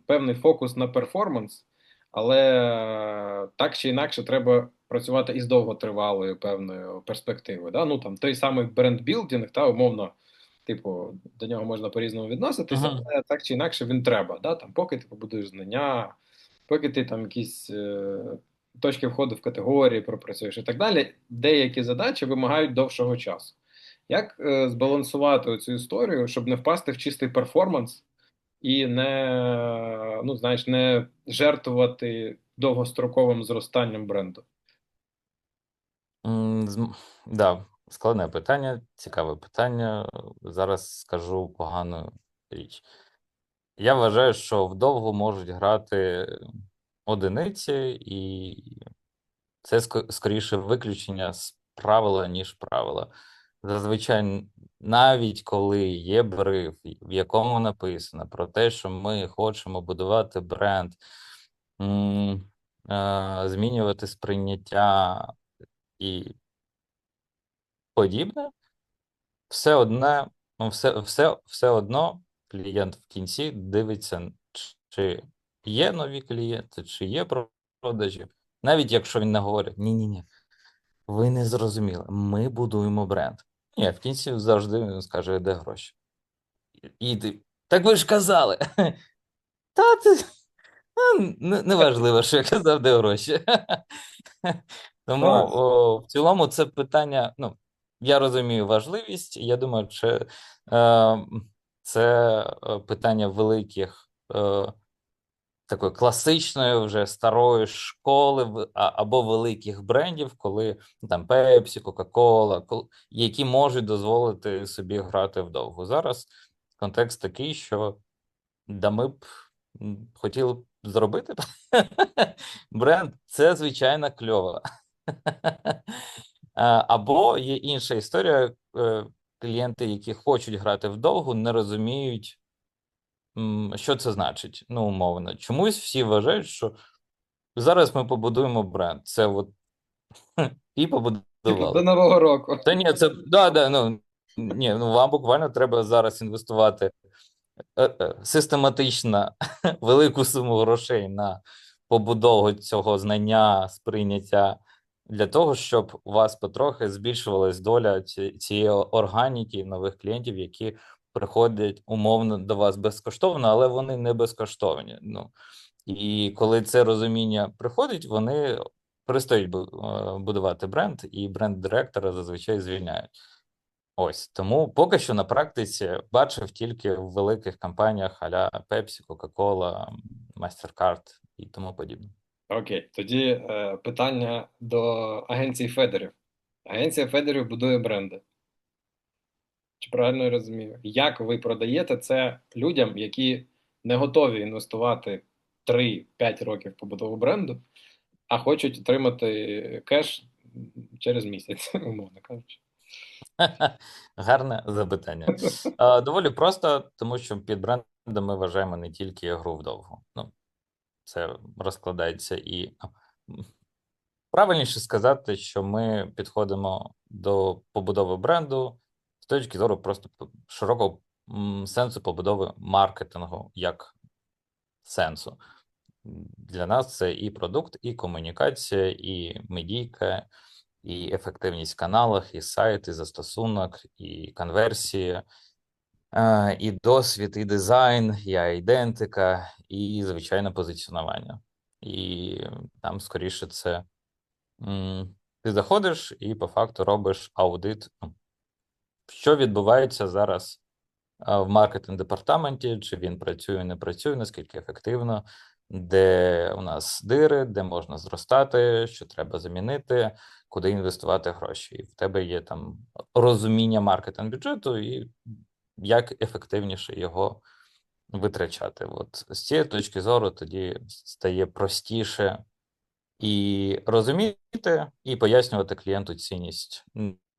певний фокус на перформанс, але так чи інакше треба працювати із довготривалою певною перспективою. Да? Ну там той самий брендбілдинг, та умовно, типу, до нього можна по-різному відноситися, Угу. але так чи інакше він треба. Да? Там, поки ти побудуєш знання, поки ти там якісь точки входу в категорії пропрацюєш і так далі, деякі задачі вимагають довшого часу. Як збалансувати цю історію, щоб не впасти в чистий перформанс і не жертвувати довгостроковим зростанням бренду? Да, складне питання, цікаве питання. Зараз скажу погану річ. Я вважаю, що вдовго можуть грати одиниці, і це скоріше виключення з правила, ніж правила. Зазвичай, навіть коли є бриф, в якому написано про те, що ми хочемо будувати бренд, змінювати сприйняття і подібне, все одно клієнт в кінці дивиться, чи є нові клієнти, чи є продажі. Навіть якщо він не говорить: ні, ви не зрозуміли, ми будуємо бренд. Ні, в кінці завжди він скаже: де гроші. І ти: так ви ж казали. Та ти не важливо, що я казав, де гроші. Тому Клас. в цілому це питання. Я розумію важливість. Я думаю, це питання великих, такої класичної вже старої школи, або великих брендів, коли там Pepsi, Coca-Cola, які можуть дозволити собі грати вдовго. Зараз контекст такий, що ми б хотіли б зробити бренд. Це звичайно кльово. Або є інша історія: клієнти, які хочуть грати вдовго, не розуміють, що це значить. Умовно. Чомусь всі вважають, що зараз ми побудуємо бренд. Це і Типу, до побудували. Нового року. Та ні, ні, вам буквально треба зараз інвестувати систематично велику суму грошей на побудову цього знання, сприйняття, для того, щоб у вас потрохи збільшувалась доля цієї органіки нових клієнтів, які приходять умовно до вас безкоштовно, але вони не безкоштовні. Ну, і коли це розуміння приходить, вони перестають будувати бренд, і бренд-директора зазвичай звільняють. Ось тому поки що на практиці бачив тільки в великих компаніях а-ля Pepsi, Coca-Cola, MasterCard і тому подібне. Окей, тоді питання до агенції Федерів. Агенція Федерів будує бренди. Чи правильно я розумію? Як ви продаєте це людям, які не готові інвестувати 3-5 років в побудову бренду, а хочуть отримати кеш через місяць, умовно кажучи? Гарне запитання. Доволі просто, тому що під брендом ми вважаємо не тільки гру вдовгу. Ну, це розкладається і правильніше сказати, що ми підходимо до побудови бренду з точки зору просто широкого сенсу побудови маркетингу як сенсу. Для нас це і продукт, і комунікація, і медійка, і ефективність в каналах, і сайт, і застосунок, і конверсії, і досвід, і дизайн, і айдентика, і звичайне позиціонування. І там скоріше це ти заходиш і по факту робиш аудит, що відбувається зараз в маркетинг-департаменті, чи він працює, не працює, наскільки ефективно, де у нас дири, де можна зростати, що треба замінити, куди інвестувати гроші. І в тебе є там розуміння маркетинг-бюджету і як ефективніше його витрачати. От з цієї точки зору тоді стає простіше і розуміти, і пояснювати клієнту цінність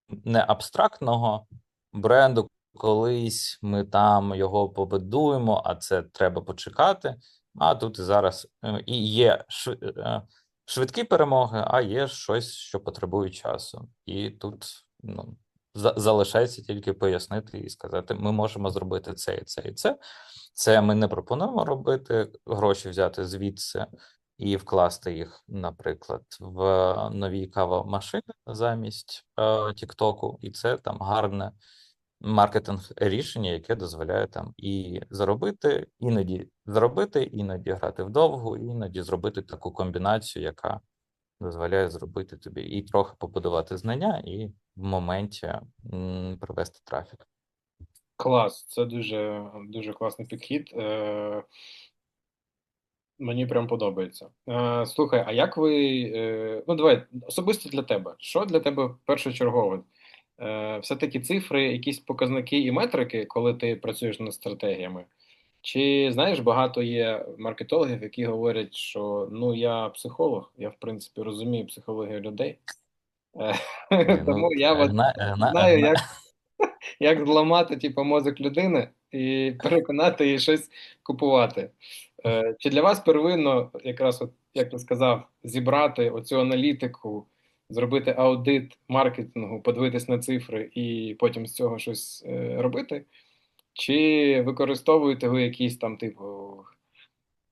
не абстрактного бренду. Колись ми там його побудуємо, а це треба почекати. А тут і зараз і є швидкі перемоги, а є щось, що потребує часу. І тут ну, залишається тільки пояснити і сказати: ми можемо зробити це і це і це. Це ми не пропонуємо робити, гроші взяти звідси і вкласти їх, наприклад, в нові кавомашини замість Тіктоку, і це там гарне маркетинг рішення, яке дозволяє там і заробити, іноді грати вдовгу, іноді зробити таку комбінацію, яка дозволяє зробити тобі і трохи побудувати знання, і в моменті привести трафік. Клас, це дуже, дуже класний підхід. Мені прям подобається. Слухай, а як ви. Ну, давай, особисто для тебе. Що для тебе першочергове? Все-таки цифри, якісь показники і метрики, коли ти працюєш над стратегіями? Чи знаєш, багато є маркетологів, які говорять, що ну я психолог, я в принципі розумію психологію людей, Ну, тому я от знаю, як зламати типу, мозок людини і переконати її щось купувати. Чи для вас первинно, якраз, от, як ти сказав, зібрати оцю аналітику, зробити аудит маркетингу, подивитись на цифри і потім з цього щось робити? Чи використовуєте ви якісь там, типу,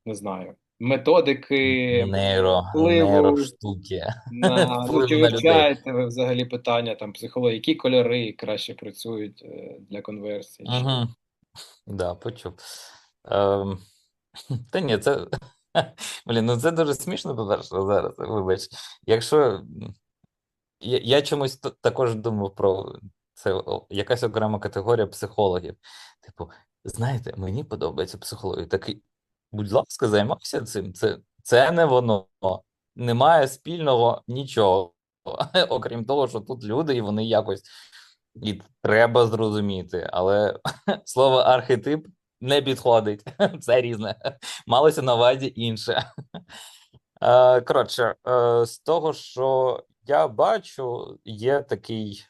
не знаю, методики впливу нейроштуки, на, ну, чи вплив на людей. вивчаєте ви взагалі питання там психології, які кольори краще працюють для конверсії? Чи... Угу. Да, почув. Ем, Та ні, це. Блін, ну це дуже смішно, по-перше, зараз, вибач. Якщо я чомусь також думав про це якась окрема категорія психологів. Типу, знаєте, мені подобається психологія. Такий, будь ласка, займайся цим. Це не воно. Немає спільного нічого. Окрім того, що тут люди, і вони якось і треба зрозуміти. Але слово архетип не підходить. Це різне. Малося на увазі інше. Коротше, з того, що я бачу, є такий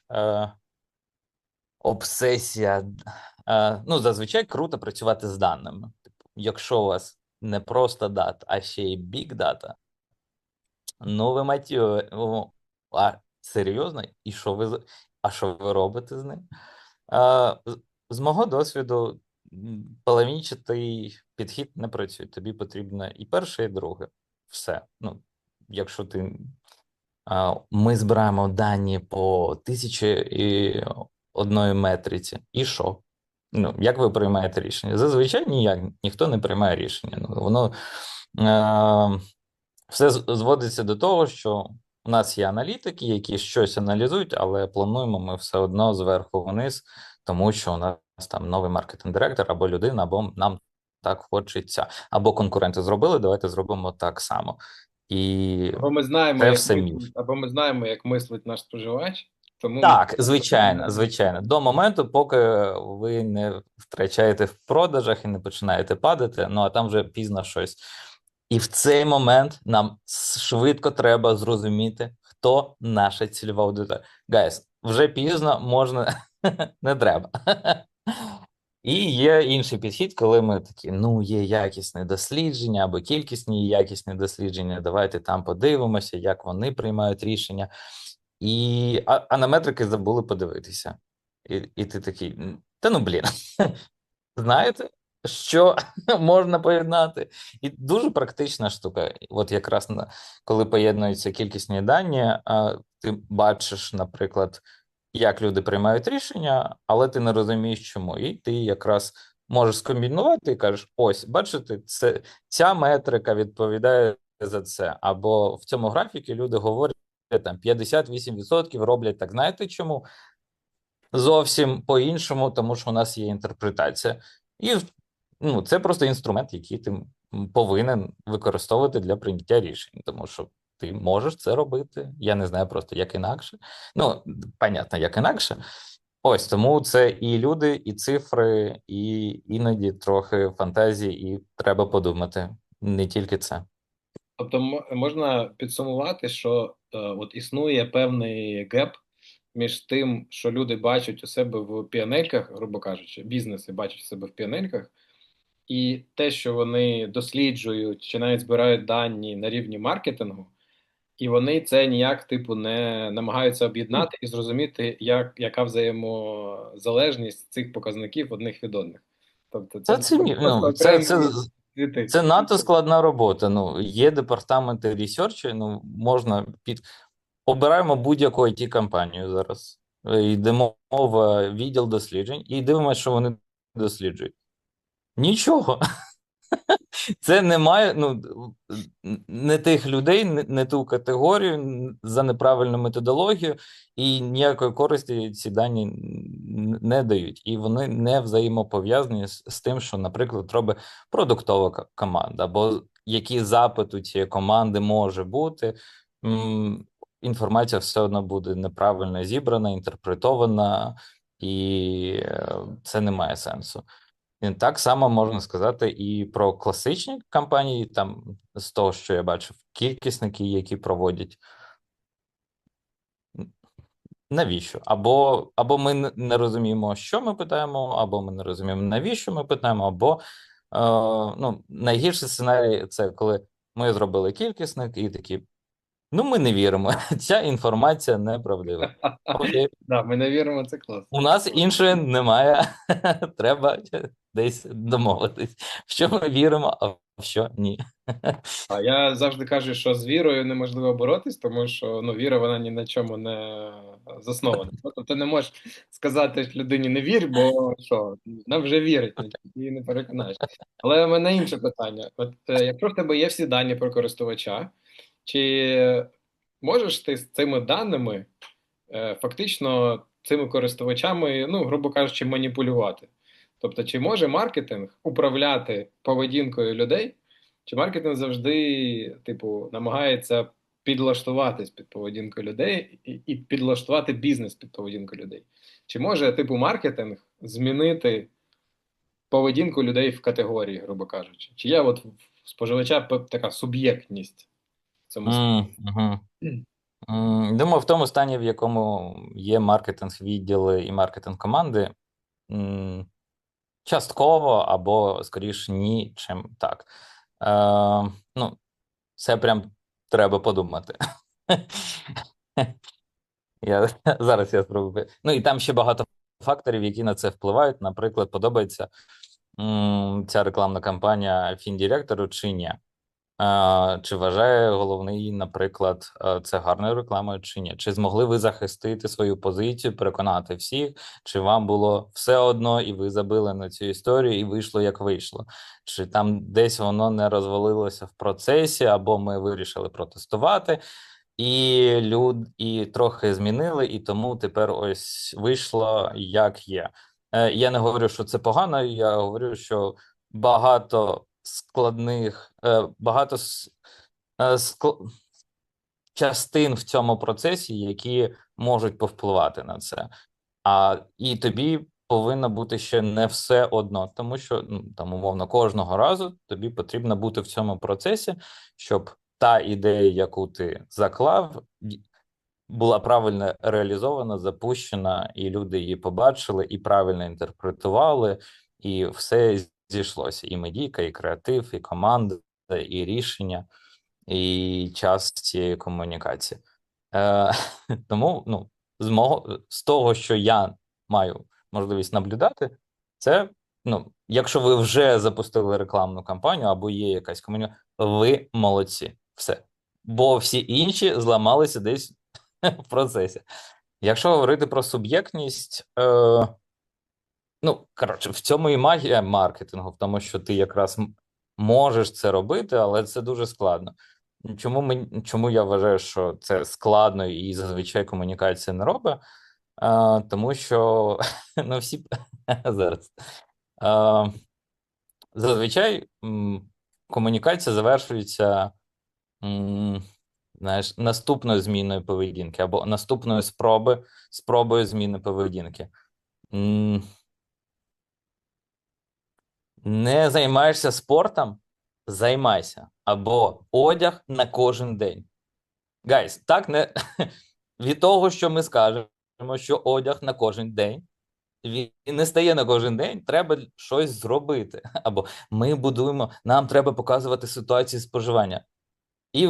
обсесія. Ну, зазвичай круто працювати з даними. Типу, якщо у вас не просто дата, а ще й big data, ну ви а серйозно? І що ви робите з ним? З мого досвіду, половинчатий підхід не працює. Тобі потрібно і перше, і друге. Все. Ну, якщо ти ми збираємо дані по 1001 метриці. І що? Ну, як ви приймаєте рішення? Зазвичай ніяк, ніхто не приймає рішення. Ну, воно все зводиться до того, що у нас є аналітики, які щось аналізують, але плануємо ми все одно зверху вниз, тому що у нас там новий маркетинг-директор або людина, або нам так хочеться. Або конкуренти зробили, давайте зробимо так само. І це все міф. Або ми знаємо, як мислить наш споживач, тому ми Так, звичайно, звичайно. До моменту, поки ви не втрачаєте в продажах і не починаєте падати, ну а там вже пізно щось. І в цей момент нам швидко треба зрозуміти, хто наша цільова аудиторія. Гайс, вже пізно можна не треба. І є інший підхід, коли ми такі: ну, є якісне дослідження або кількісні і якісні дослідження. Давайте там подивимося, як вони приймають рішення. А на метрики забули подивитися. І ти такий: та ну блін, знаєте, що можна поєднати? І дуже практична штука. От якраз коли поєднуються кількісні дані, ти бачиш, наприклад, як люди приймають рішення, але ти не розумієш, чому. І ти якраз можеш скомбінувати і кажеш: ось, бачите, ця метрика відповідає за це. Або в цьому графіку люди говорять, там 58% роблять так. Знаєте чому? Зовсім по-іншому, тому що у нас є інтерпретація. І ну, це просто інструмент, який ти повинен використовувати для прийняття рішень, тому що ти можеш це робити. Я не знаю просто, як інакше. Ну, понятно, як інакше. Ось тому це і люди, і цифри, і іноді трохи фантазії, і треба подумати. Не тільки це. Тобто можна підсумувати, що от існує певний геп між тим, що люди бачать у себе в піанельках, грубо кажучи, бізнеси бачать у себе в піанельках, і те, що вони досліджують чи навіть збирають дані на рівні маркетингу, і вони це ніяк типу не намагаються об'єднати і зрозуміти, яка взаємозалежність цих показників одних від одних. Тобто це просто Ну, це, окремі це, світи. це надто складна робота. Ну, є департаменти ресерчу, ну, можна обираємо будь-яку IT-компанію зараз. Йдемо в відділ досліджень і дивимося, що вони досліджують. Нічого. Це немає, ну, не тих людей, не ту категорію, за неправильну методологію, і ніякої користі ці дані не дають. І вони не взаємопов'язані з тим, що, наприклад, робить продуктова команда, або який запит у цієї команди може бути. Інформація все одно буде неправильно зібрана, інтерпретована, і це не має сенсу. І так само можна сказати і про класичні кампанії, там з того, що я бачив, кількісники, які проводять. Навіщо? Або ми не розуміємо, що ми питаємо, або ми не розуміємо, навіщо ми питаємо, або ну, найгірший сценарій це коли ми зробили кількісник і такі: ну, ми не віримо, ця інформація неправдива. Окей, Да, ми не віримо, це класно. у нас іншої немає, треба десь домовитись, в що ми віримо, а в що ні. А я завжди кажу, що з вірою неможливо боротись, тому що ну, віра вона ні на чому не заснована. Тобто ти не можеш сказати людині не вір, бо що, вона вже вірить, її не переконаєш. Але в мене інше питання: от якщо в тебе є всі дані про користувача, чи можеш ти з цими даними фактично цими користувачами, ну, грубо кажучи, маніпулювати? Тобто, чи може маркетинг управляти поведінкою людей? Чи маркетинг завжди, типу, намагається підлаштуватись під поведінку людей і підлаштувати бізнес під поведінку людей? Чи може, типу, маркетинг змінити поведінку людей в категорії, грубо кажучи? Чи є от в споживача така суб'єктність в цьому Мгм. стані? Думаю, в тому стані, в якому є маркетинг відділи і маркетинг команди, частково або скоріш ні, чим так. Ну, це прям треба подумати. Зараз я спробую. Ну і там ще багато факторів, які на це впливають. Наприклад, подобається ця рекламна кампанія фіндиректору чи ні? Чи вважає головний, наприклад, це гарною рекламою чи ні? Чи змогли ви захистити свою позицію, переконати всіх, чи вам було все одно, і ви забили на цю історію, і вийшло як вийшло? Чи там десь воно не розвалилося в процесі, або ми вирішили протестувати, і трохи змінили, і тому тепер ось вийшло як є. Я не говорю, що це погано, я говорю, що багато складних, частин в цьому процесі, які можуть повпливати на це. І тобі повинно бути ще не все одно, тому що там, умовно, кожного разу тобі потрібно бути в цьому процесі, щоб та ідея, яку ти заклав, була правильно реалізована, запущена, і люди її побачили, і правильно інтерпретували, і все зійшлося. І медійка, і креатив, і команда, і рішення, і час цієї комунікації. Е, Тому з того, що я маю можливість наблюдати, це якщо ви вже запустили рекламну кампанію або є якась комунікація, ви молодці. Все. Бо всі інші зламалися десь в процесі. Якщо говорити про суб'єктність, коротше, в цьому і магія маркетингу, в тому, що ти якраз можеш це робити, але це дуже складно. Чому я вважаю, що це складно і зазвичай комунікація не робить? Тому що всі зараз. Зазвичай комунікація завершується знаєш, наступною зміною поведінки або наступною спробою зміни поведінки. Не займаєшся спортом? Займайся. Або одяг на кожен день. Гайс, так не від того, що ми скажемо, що одяг на кожен день, він не стає на кожен день, треба щось зробити. Або ми будуємо, нам треба показувати ситуацію споживання. І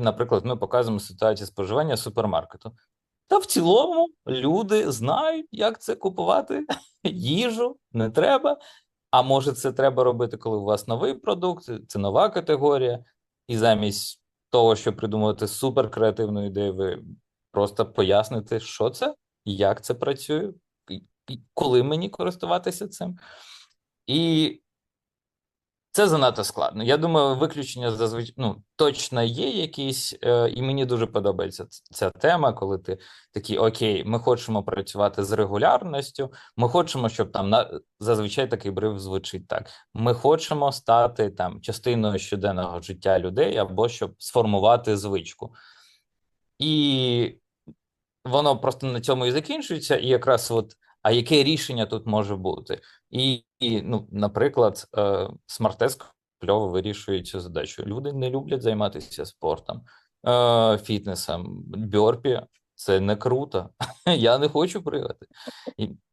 наприклад, ми показуємо ситуацію споживання супермаркету. Та в цілому люди знають, як це купувати їжу, не треба. А може, це треба робити, коли у вас новий продукт, це нова категорія, і замість того, щоб придумувати суперкреативну ідею, ви просто поясните, що це, як це працює, і коли мені користуватися цим. І це занадто складно. Я думаю, виключення зазвичай точно є якісь, і мені дуже подобається ця тема, коли ти такий, окей, ми хочемо працювати з регулярністю, ми хочемо, щоб зазвичай такий бриф звучить так. Ми хочемо стати там частиною щоденного життя людей або щоб сформувати звичку. І воно просто на цьому і закінчується, і якраз а яке рішення тут може бути? Наприклад, смарт-тест кльово вирішує цю задачу. Люди не люблять займатися спортом, фітнесом, бьорпі. Це не круто. Я не хочу пригати.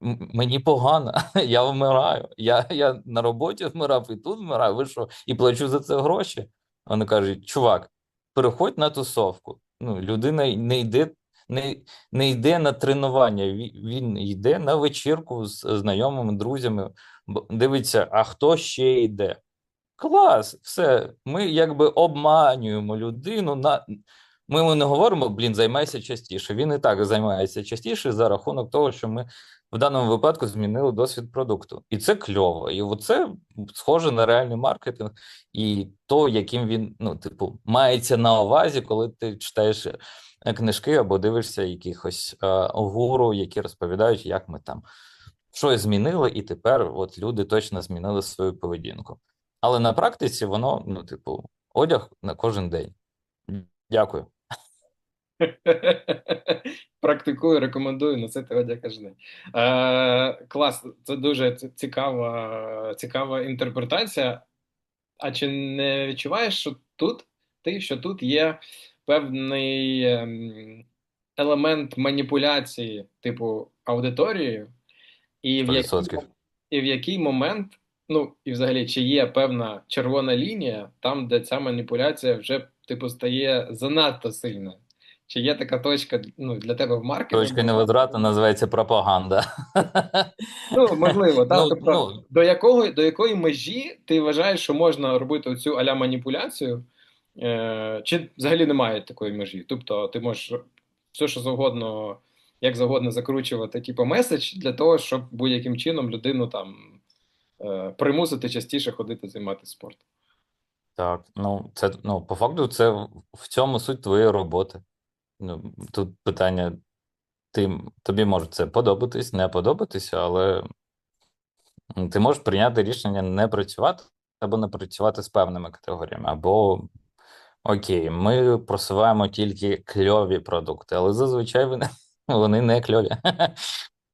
Мені погано, я вмираю. Я на роботі вмирав і тут вмираю. Ви що? І плачу за це гроші. Вони кажуть, чувак, переходь на тусовку. Людина не йде на тренування, він йде на вечірку з знайомими, друзями, дивиться, а хто ще йде. Клас, все, ми якби обманюємо людину. Ми йому не говоримо, займайся частіше. Він і так займається частіше за рахунок того, що ми в даному випадку змінили досвід продукту. І це кльово. І це схоже на реальний маркетинг, і то, яким він, мається на увазі, коли ти читаєш книжки або дивишся якихось гуру, які розповідають, як ми там щось змінили, і тепер люди точно змінили свою поведінку. Але на практиці воно, одяг на кожен день. Дякую. Практикую, рекомендую носити одяг кожен день. Клас, це дуже цікава інтерпретація. А чи не відчуваєш, що тут є певний елемент маніпуляції, типу аудиторією, і в який, 100%. і в який момент, і взагалі, чи є певна червона лінія, там, де ця маніпуляція вже, типу, стає занадто сильною? Чи є така точка, ну, для тебе в Точка маркетингу? невозврату називається пропаганда. Ну, можливо, так. Ну, Тобто, ну, до якої межі ти вважаєш, що можна робити оцю а-ля маніпуляцію, чи взагалі немає такої межі? Тобто, ти можеш все, що завгодно, як завгодно закручувати, типу, меседж для того, щоб будь-яким чином людину там примусити частіше ходити займатися спортом. так, ну, це, ну, по факту, це в цьому суть твоєї роботи. Ну, тут питання, тобі може це подобатись, не подобатися, але ти можеш прийняти рішення не працювати або не працювати з певними категоріями, або окей, ми просуваємо тільки кльові продукти, але зазвичай вони не кльові.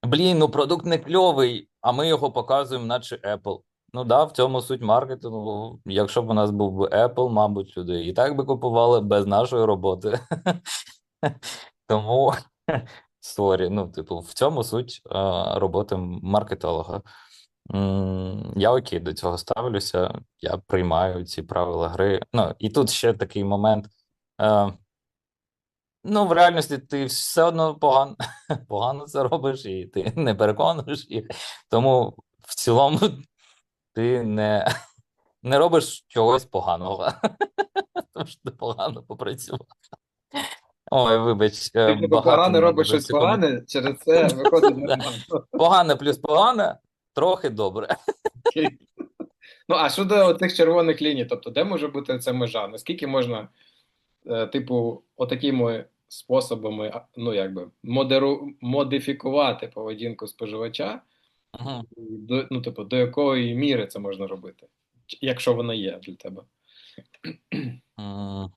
Блін, ну продукт не кльовий, а ми його показуємо, наче Apple. Ну да, в цьому суть маркетингу. Якщо б у нас був би Apple, мабуть, люди і так би купували без нашої роботи. Тому сорі, ну, типу, в цьому суть роботи маркетолога. Я окей до цього ставлюся, я приймаю ці правила гри. Ну, і тут ще такий момент. Е, Ну, в реальності ти все одно погано це робиш, і ти не переконуєш їх. Тому в цілому ти не робиш чогось поганого. Тому що ти погано попрацював. Ой, вибач, Ти типу, багато погано на робиш тебе щось ще коментарів. погане, через це виходить нормально. Погане плюс погане, трохи добре. Ну, а щодо цих червоних ліній, тобто, де може бути ця межа? Наскільки можна, типу, отакими способами, ну, якби, модифікувати поведінку споживача, Мгм. ну, типу, до якої міри це можна робити, якщо вона є для тебе? М,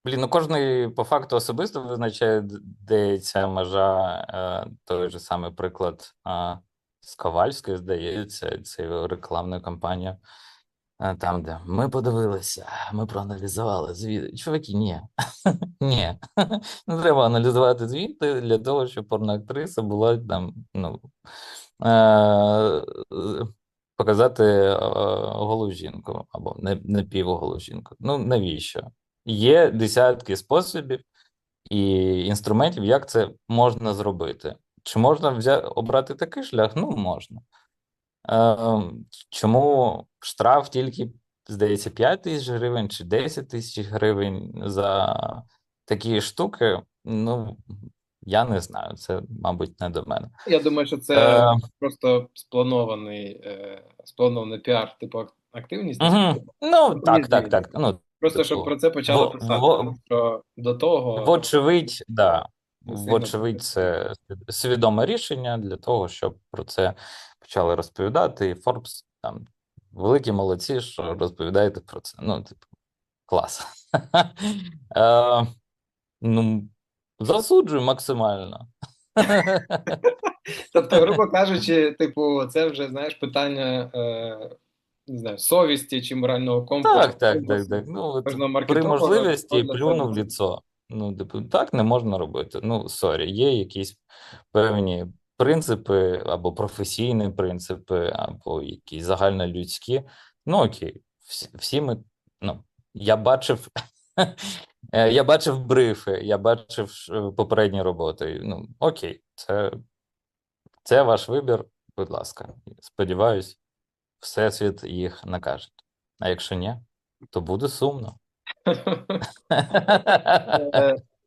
Блін, ну кожний по факту особисто визначає, де ця межа. Той же самий приклад з Ковальською, здається, цією рекламною кампанією. Там, де ми подивилися, ми проаналізували звіти. Чуваки, ні. Ні. Не треба аналізувати звіти для того, щоб порноактриса була там, ну, е, показати голу жінку або не півголу жінку. Ну, навіщо? Є десятки способів і інструментів, як це можна зробити. Чи можна обрати такий шлях? Ну, можна. Чому штраф тільки, здається, 5 тисяч гривень чи 10 тисяч гривень за такі штуки? Ну, я не знаю. Це, мабуть, не до мене. Я думаю, що це Е, просто спланований піар, типу, активність, угу. наскільки Ну, мені так. здається. Ну, Просто щоб типу, про це почали писати, тому що до того вочевидь, да. не сильно. Вочевидь, це свідоме рішення для того, щоб про це почали розповідати. І Forbes там великі молодці, що розповідаєте про це. Ну, типу, клас. Е, ну, засуджую максимально. Тобто, грубо кажучи, типу, це вже знаєш питання не знаю, совісті чи морального Так. компасу Ну, от кожного при маркетолога, хто можливості для себе. плюну в ліцо. Ну, типу, так не можна робити. Ну, сорі, є якісь певні принципи, або професійні принципи, або якісь загальнолюдські. Ну, окей, всі ми. Ну, я бачив. Я бачив брифи, я бачив попередні роботи. Ну, окей, це ваш вибір, будь ласка. Сподіваюсь, Всесвіт їх накаже. А якщо ні, то буде сумно.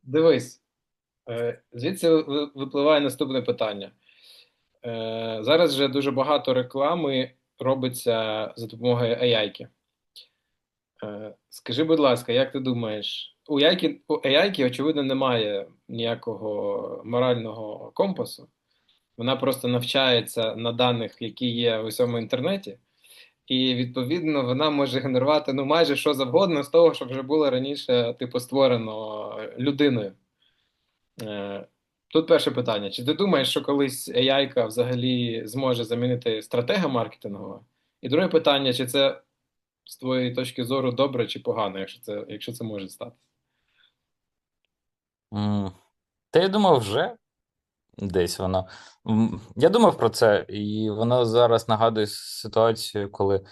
Дивись, звідси випливає наступне питання. Зараз вже дуже багато реклами робиться за допомогою AI-ки. Скажи, будь ласка, як ти думаєш, у AI-ки, очевидно, немає ніякого морального компасу. Вона просто навчається на даних, які є в усьому інтернеті, і відповідно вона може генерувати ну майже що завгодно з того, що вже було раніше, типу, створено людиною. Е, Тут перше питання: чи ти думаєш, що колись AI-ка взагалі зможе замінити стратега маркетингового? І друге питання: чи це з твоєї точки зору добре чи погано, якщо це може стати? М, Та я думав, вже десь воно. Я думав про це, і воно зараз нагадує ситуацію, коли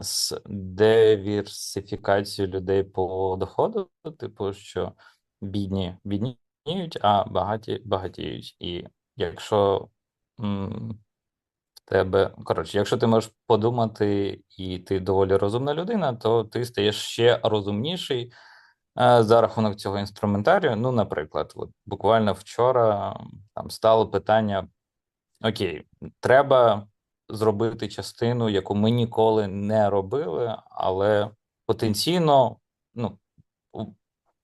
з диверсифікацією людей по доходу, типу, що бідні бідніють, а багаті багатіють. І якщо в тебе, коротше, якщо ти можеш подумати і ти доволі розумна людина, то ти стаєш ще розумніший за рахунок цього інструментарію. Ну, наприклад, от буквально вчора там стало питання: окей, треба зробити частину, яку ми ніколи не робили, але потенційно, ну, у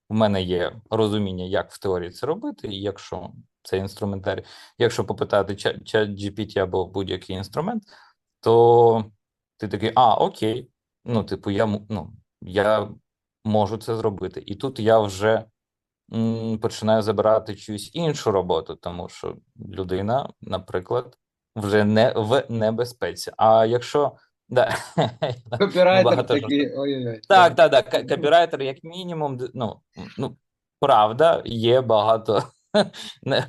у мене є розуміння, як в теорії це робити, і якщо цей інструментарій, якщо попитати чат GPT або будь-який інструмент, то ти такий, окей, ну, типу, я можу це зробити. І тут я вже починаю забирати чиюсь іншу роботу, тому що людина, наприклад, вже не в небезпеці. А якщо да, ми Копірайтер багато такий, ой-ой-ой. Да. так, так, так. Копірайтер, як мінімум, правда, є багато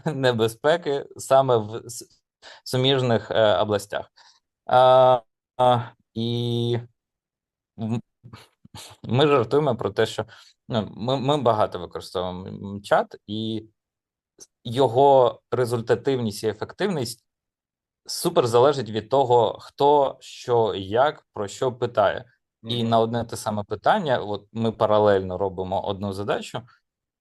небезпеки саме в суміжних областях. І ми жартуємо про те, що ми багато використовуємо чат, і його результативність і ефективність супер залежить від того, хто що і як про що питає. І Мгм. на одне те саме питання, от ми паралельно робимо одну задачу,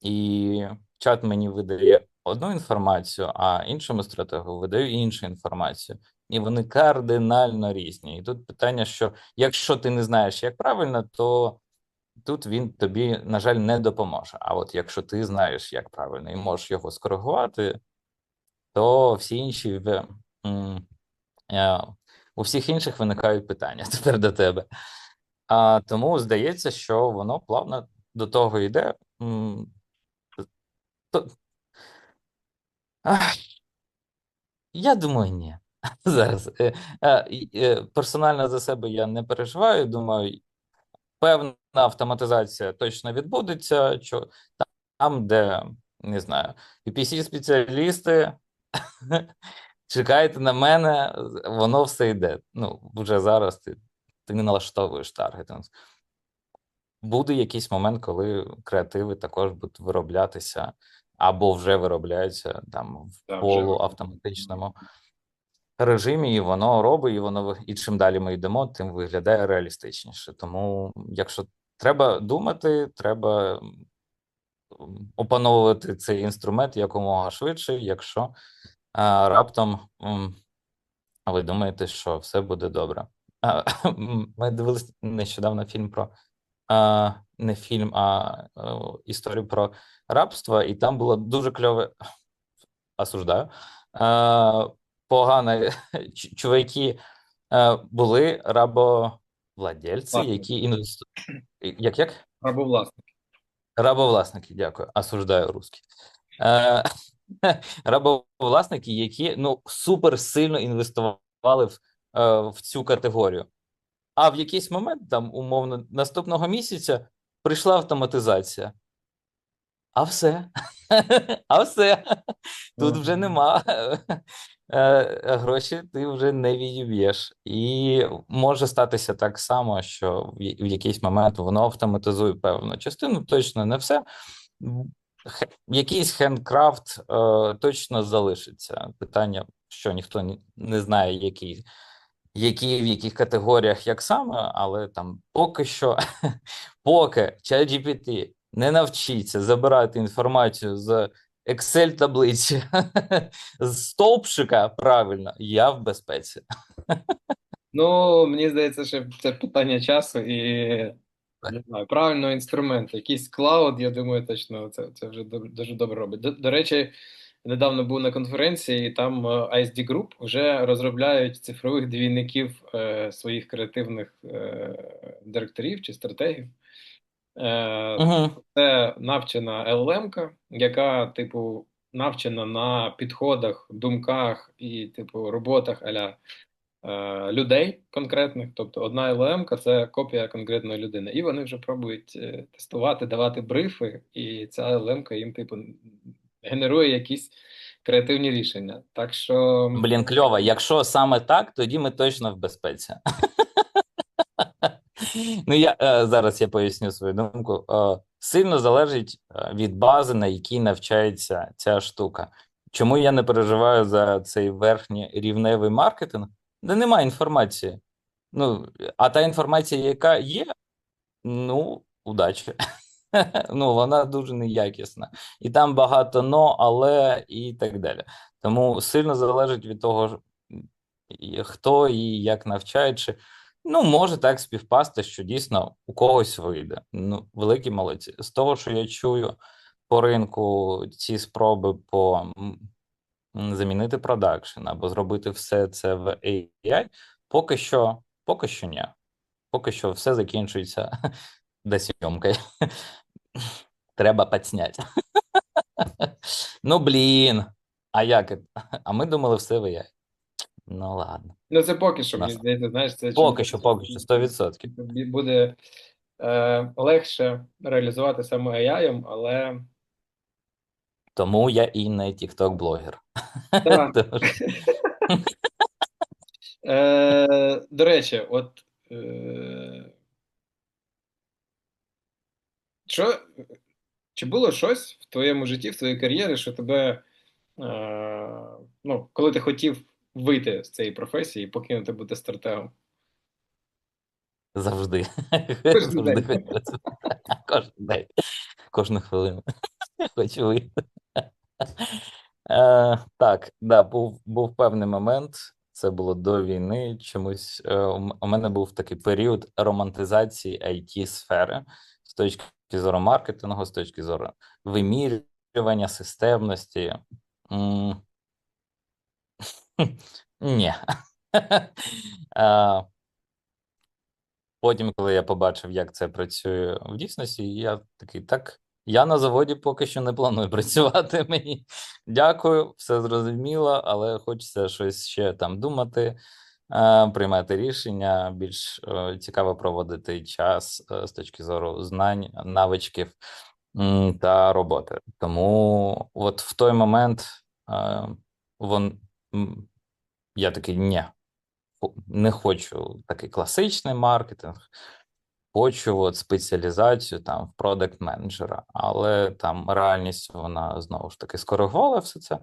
і чат мені видає одну інформацію, а іншому стратегу видаю іншу інформацію. І вони кардинально різні. І тут питання, що якщо ти не знаєш, як правильно, то тут він тобі, на жаль, не допоможе. А от якщо ти знаєш, як правильно, і можеш його скоригувати, то всі інші е, у всіх інших виникають питання тепер до тебе. Тому здається, що воно плавно до того йде. То, ах, я думаю, ні. Зараз. Персонально за себе я не переживаю. Думаю, певна автоматизація точно відбудеться. Там, де, не знаю, UPC-спеціалісти, чекайте на мене, воно все йде. Ну, вже зараз ти не налаштовуєш таргетинг. Буде якийсь момент, коли креативи також будуть вироблятися або вже виробляються там в Да, вже. полуавтоматичному режимі, і воно робить, і чим далі ми йдемо, тим виглядає реалістичніше. Тому, якщо треба думати, треба опановувати цей інструмент якомога швидше, якщо раптом ви думаєте, що все буде добре. Ми дивилися нещодавно фільм про не фільм, історію про рабство, і там було дуже кльове, осуждаю, погано чуваки були рабовладельці, Власник. які як? Рабовласник. Рабовласники, дякую, осуждаю русський. Е, Рабовласники, які супер сильно інвестували в цю категорію. А в якийсь момент, там, умовно, наступного місяця прийшла автоматизація. А все. А все. Тут вже нема. Гроші ти вже не відіб'єш. І може статися так само, що в якийсь момент воно автоматизує певну частину, точно не все. Якийсь хендкрафт точно залишиться. Питання, що ніхто не знає, які в яких категоріях, як саме, але там поки що, поки ChatGPT не навчиться забирати інформацію з Excel-таблиці, з стовпчика, правильно, я в безпеці. Ну, мені здається, що це питання часу і не знаю, правильного інструменту. Якийсь клауд, я думаю, точно це вже дуже добре робить. До речі, недавно був на конференції, і там ISD Group вже розробляють цифрових двійників своїх креативних директорів чи стратегів. Угу. Це навчена LLM-ка, яка, типу, навчена на підходах, думках і, типу, роботах аля людей конкретних. Тобто одна LLM-ка – це копія конкретної людини. І вони вже пробують тестувати, давати брифи, і ця LLM-ка їм, типу, генерує якісь креативні рішення. Так що, Блін, кльово. Якщо саме так, тоді ми точно в безпеці. Ну, зараз я поясню свою думку. Сильно залежить від бази, на якій навчається ця штука. Чому я не переживаю за цей верхній рівневий маркетинг? Де немає інформації. Ну, а та інформація, яка є, ну, удачі. Ну, вона дуже неякісна. І там багато но, але і так далі. Тому сильно залежить від того, хто і як навчає. Ну, може так співпасти, що дійсно у когось вийде. Ну, великі молодці. З того, що я чую по ринку, ці спроби замінити продакшн або зробити все це в AI, поки що ні. Поки що все закінчується досьомкою. Треба підсняти. Ну, блін. А як? А ми думали, все в AI. Ну, ладно. Ну, це поки що, мені Нас... здається, знаєш, це чим Поки що, 100%. буде легше реалізувати саме AI, але Тому я і не TikTok-блогер. так. Тому що До речі, от е, що, чи було щось в твоєму житті, в твоїй кар'єрі, що тебе, ну, коли ти хотів вийти з цієї професії і покинути бути стратегом? завжди. Кожен Завжди день. хотілося. Кожен день. Кожну хвилину. Хочу вийти. Так, да, був певний момент. Це було до війни. Чомусь у мене був такий період романтизації it сфери з точки зору маркетингу, з точки зору вимірювання системності. М, Ні. Е, Потім, коли я побачив, як це працює в дійсності, я такий, так, я на заводі поки що не планую працювати. Мені дякую, все зрозуміло, але хочеться щось ще там думати, приймати рішення, більш цікаво проводити час з точки зору знань, навичків та роботи. Тому от в той момент е, вон, я такий, ні, не хочу такий класичний маркетинг, хочу от спеціалізацію там в продакт менеджера, але там реальність вона знову ж таки скоригувала все це.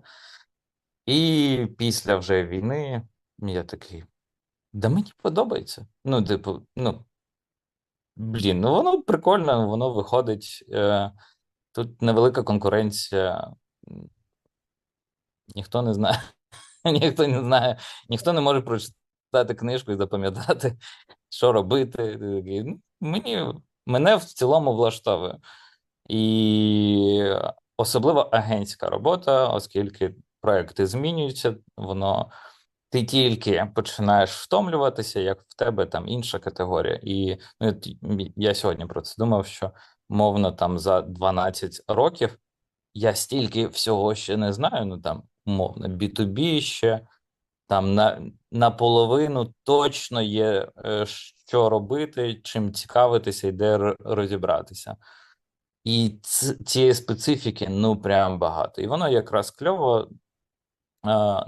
І після вже війни я такий, да мені подобається. Ну, типу, ну блін, ну воно прикольно, воно виходить. Тут невелика конкуренція, ніхто не знає, ніхто не знає, ніхто не може прочитати книжку і запам'ятати, що робити. Ти такий, «Ну, мене в цілому влаштовує. І особливо агентська робота, оскільки проекти змінюються, ти тільки починаєш втомлюватися, як в тебе там інша категорія. І ну, я сьогодні про це думав, що мовно там за 12 років я стільки всього ще не знаю, ну там умовно B2B ще. Там наполовину точно є, що робити, чим цікавитися і де розібратися. І цієї специфіки, ну, прям багато. І воно якраз кльово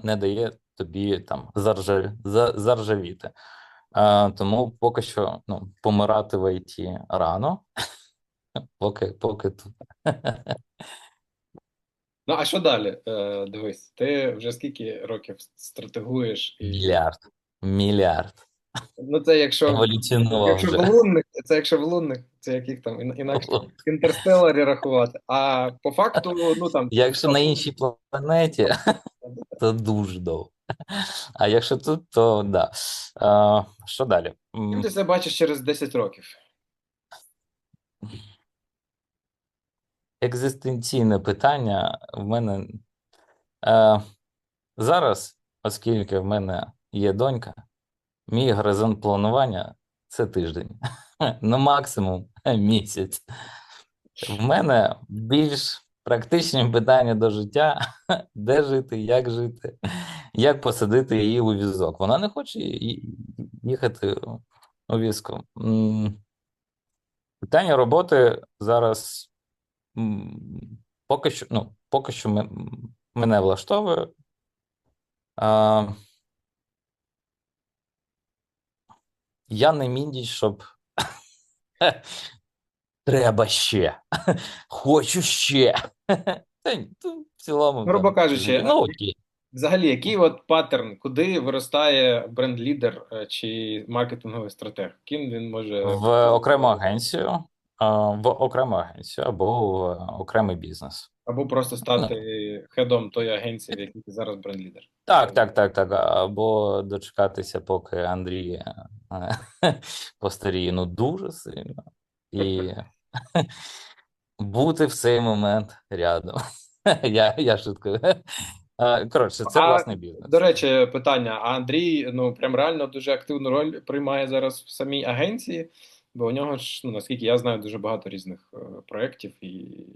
не дає тобі там заржавіти. Тому поки що ну, помирати в ІТ рано, поки тут. Ну, а що далі? Дивись, ти вже скільки років стратегуєш і. Мільярд. Мільярд. Ну, це Еволюціонував якщо в вже. лунних, це якщо в лунних, це яких там інакше в інтерстеларі рахувати. А по факту, ну там Якщо на іншій планеті, то дуже довго. А якщо тут, то да. Що далі? ким ти себе бачиш через 10 років? Екзистенційне питання в мене зараз, оскільки в мене є донька, мій горизонт планування це тиждень, ну максимум місяць. В мене більш практичні питання до життя: де жити, як посадити її у візок. Вона не хоче їхати у візку. Питання роботи зараз поки що мене влаштовує. Я не мідіч, щоб Треба ще. Хочу ще. В цілому Грубо там кажучи, ну окей. взагалі, який от паттерн, куди виростає бренд-лідер чи маркетинговий стратег? Ким він може В окрему агенцію, або в окремий бізнес. або просто Ну, стати хедом тої агенції, в якій ти зараз бренд-лідер? так. Або дочекатися, поки Андрій постаріє, ну дуже сильно. І бути в цей момент рядом. Я шуткую. Коротше, це А власний до бізнес. речі, питання: а Андрій ну прям реально дуже активну роль приймає зараз в самій агенції, бо у нього ж, ну наскільки я знаю, дуже багато різних проєктів, і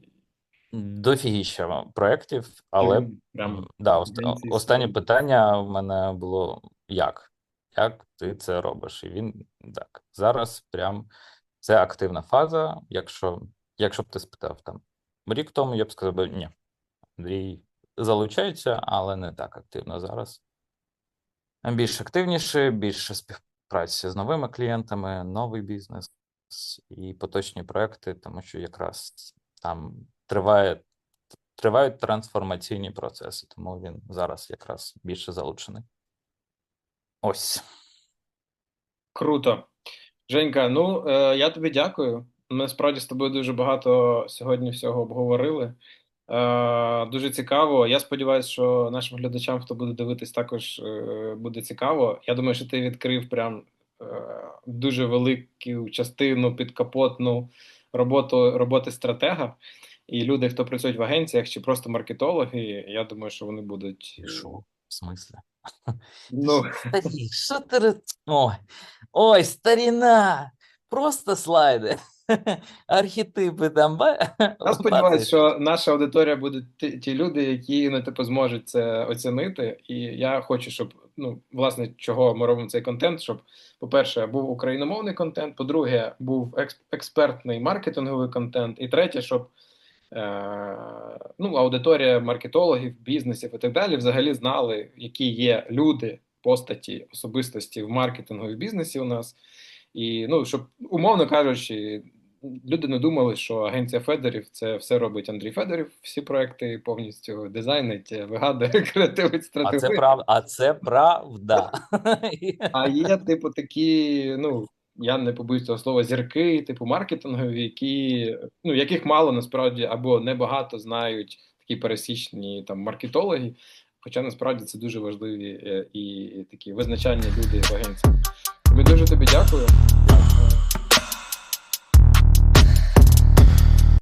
Дофігіща проєктів, чи але він прям да, в агенції останнє своїй. питання в мене було: як? Як ти це робиш? І він так. Зараз прям це активна фаза. Якщо б ти спитав там рік тому, я б сказав би, ні, Андрій залучається, але не так активно зараз. Більш активніше, більше співпраці з новими клієнтами, новий бізнес і поточні проекти, тому що якраз там тривають трансформаційні процеси, тому він зараз якраз більше залучений. Ось. Круто. Женька, ну я тобі дякую. Ми справді з тобою дуже багато сьогодні всього обговорили. Дуже цікаво. Я сподіваюся, що нашим глядачам, хто буде дивитись, також буде цікаво. Я думаю, що ти відкрив прям дуже велику частину підкапотну роботи стратега. І люди, хто працюють в агенціях чи просто маркетологи, я думаю, що вони будуть. І що? В смислі? Ти Ну, ж старий, що ти... Ой, ой, старіна! Просто слайди. Архетипи там я сподіваюся, бацаєш. що наша аудиторія буде ті люди, які ну, типу, зможуть це оцінити. І я хочу, щоб ну, власне, чого ми робимо цей контент, щоб, по-перше, був україномовний контент, по-друге, був експертний маркетинговий контент, і третє, щоб ну, аудиторія маркетологів, бізнесів і так далі взагалі знали, які є люди, постаті, особистості в маркетингу і в бізнесі у нас. І ну, щоб, умовно кажучи, люди не думали, що агенція Федорів це все робить Андрій Федорів, всі проекти повністю дизайнить, вигадує, креативить, стратегує. А це правда. А є, типу, такі, ну, я не побоюсь цього слова, зірки, типу маркетингові, які, ну, яких мало насправді або небагато знають такі пересічні там маркетологи. Хоча насправді це дуже важливі і такі визначальні люди в агенції. Тобі дуже тобі дякую.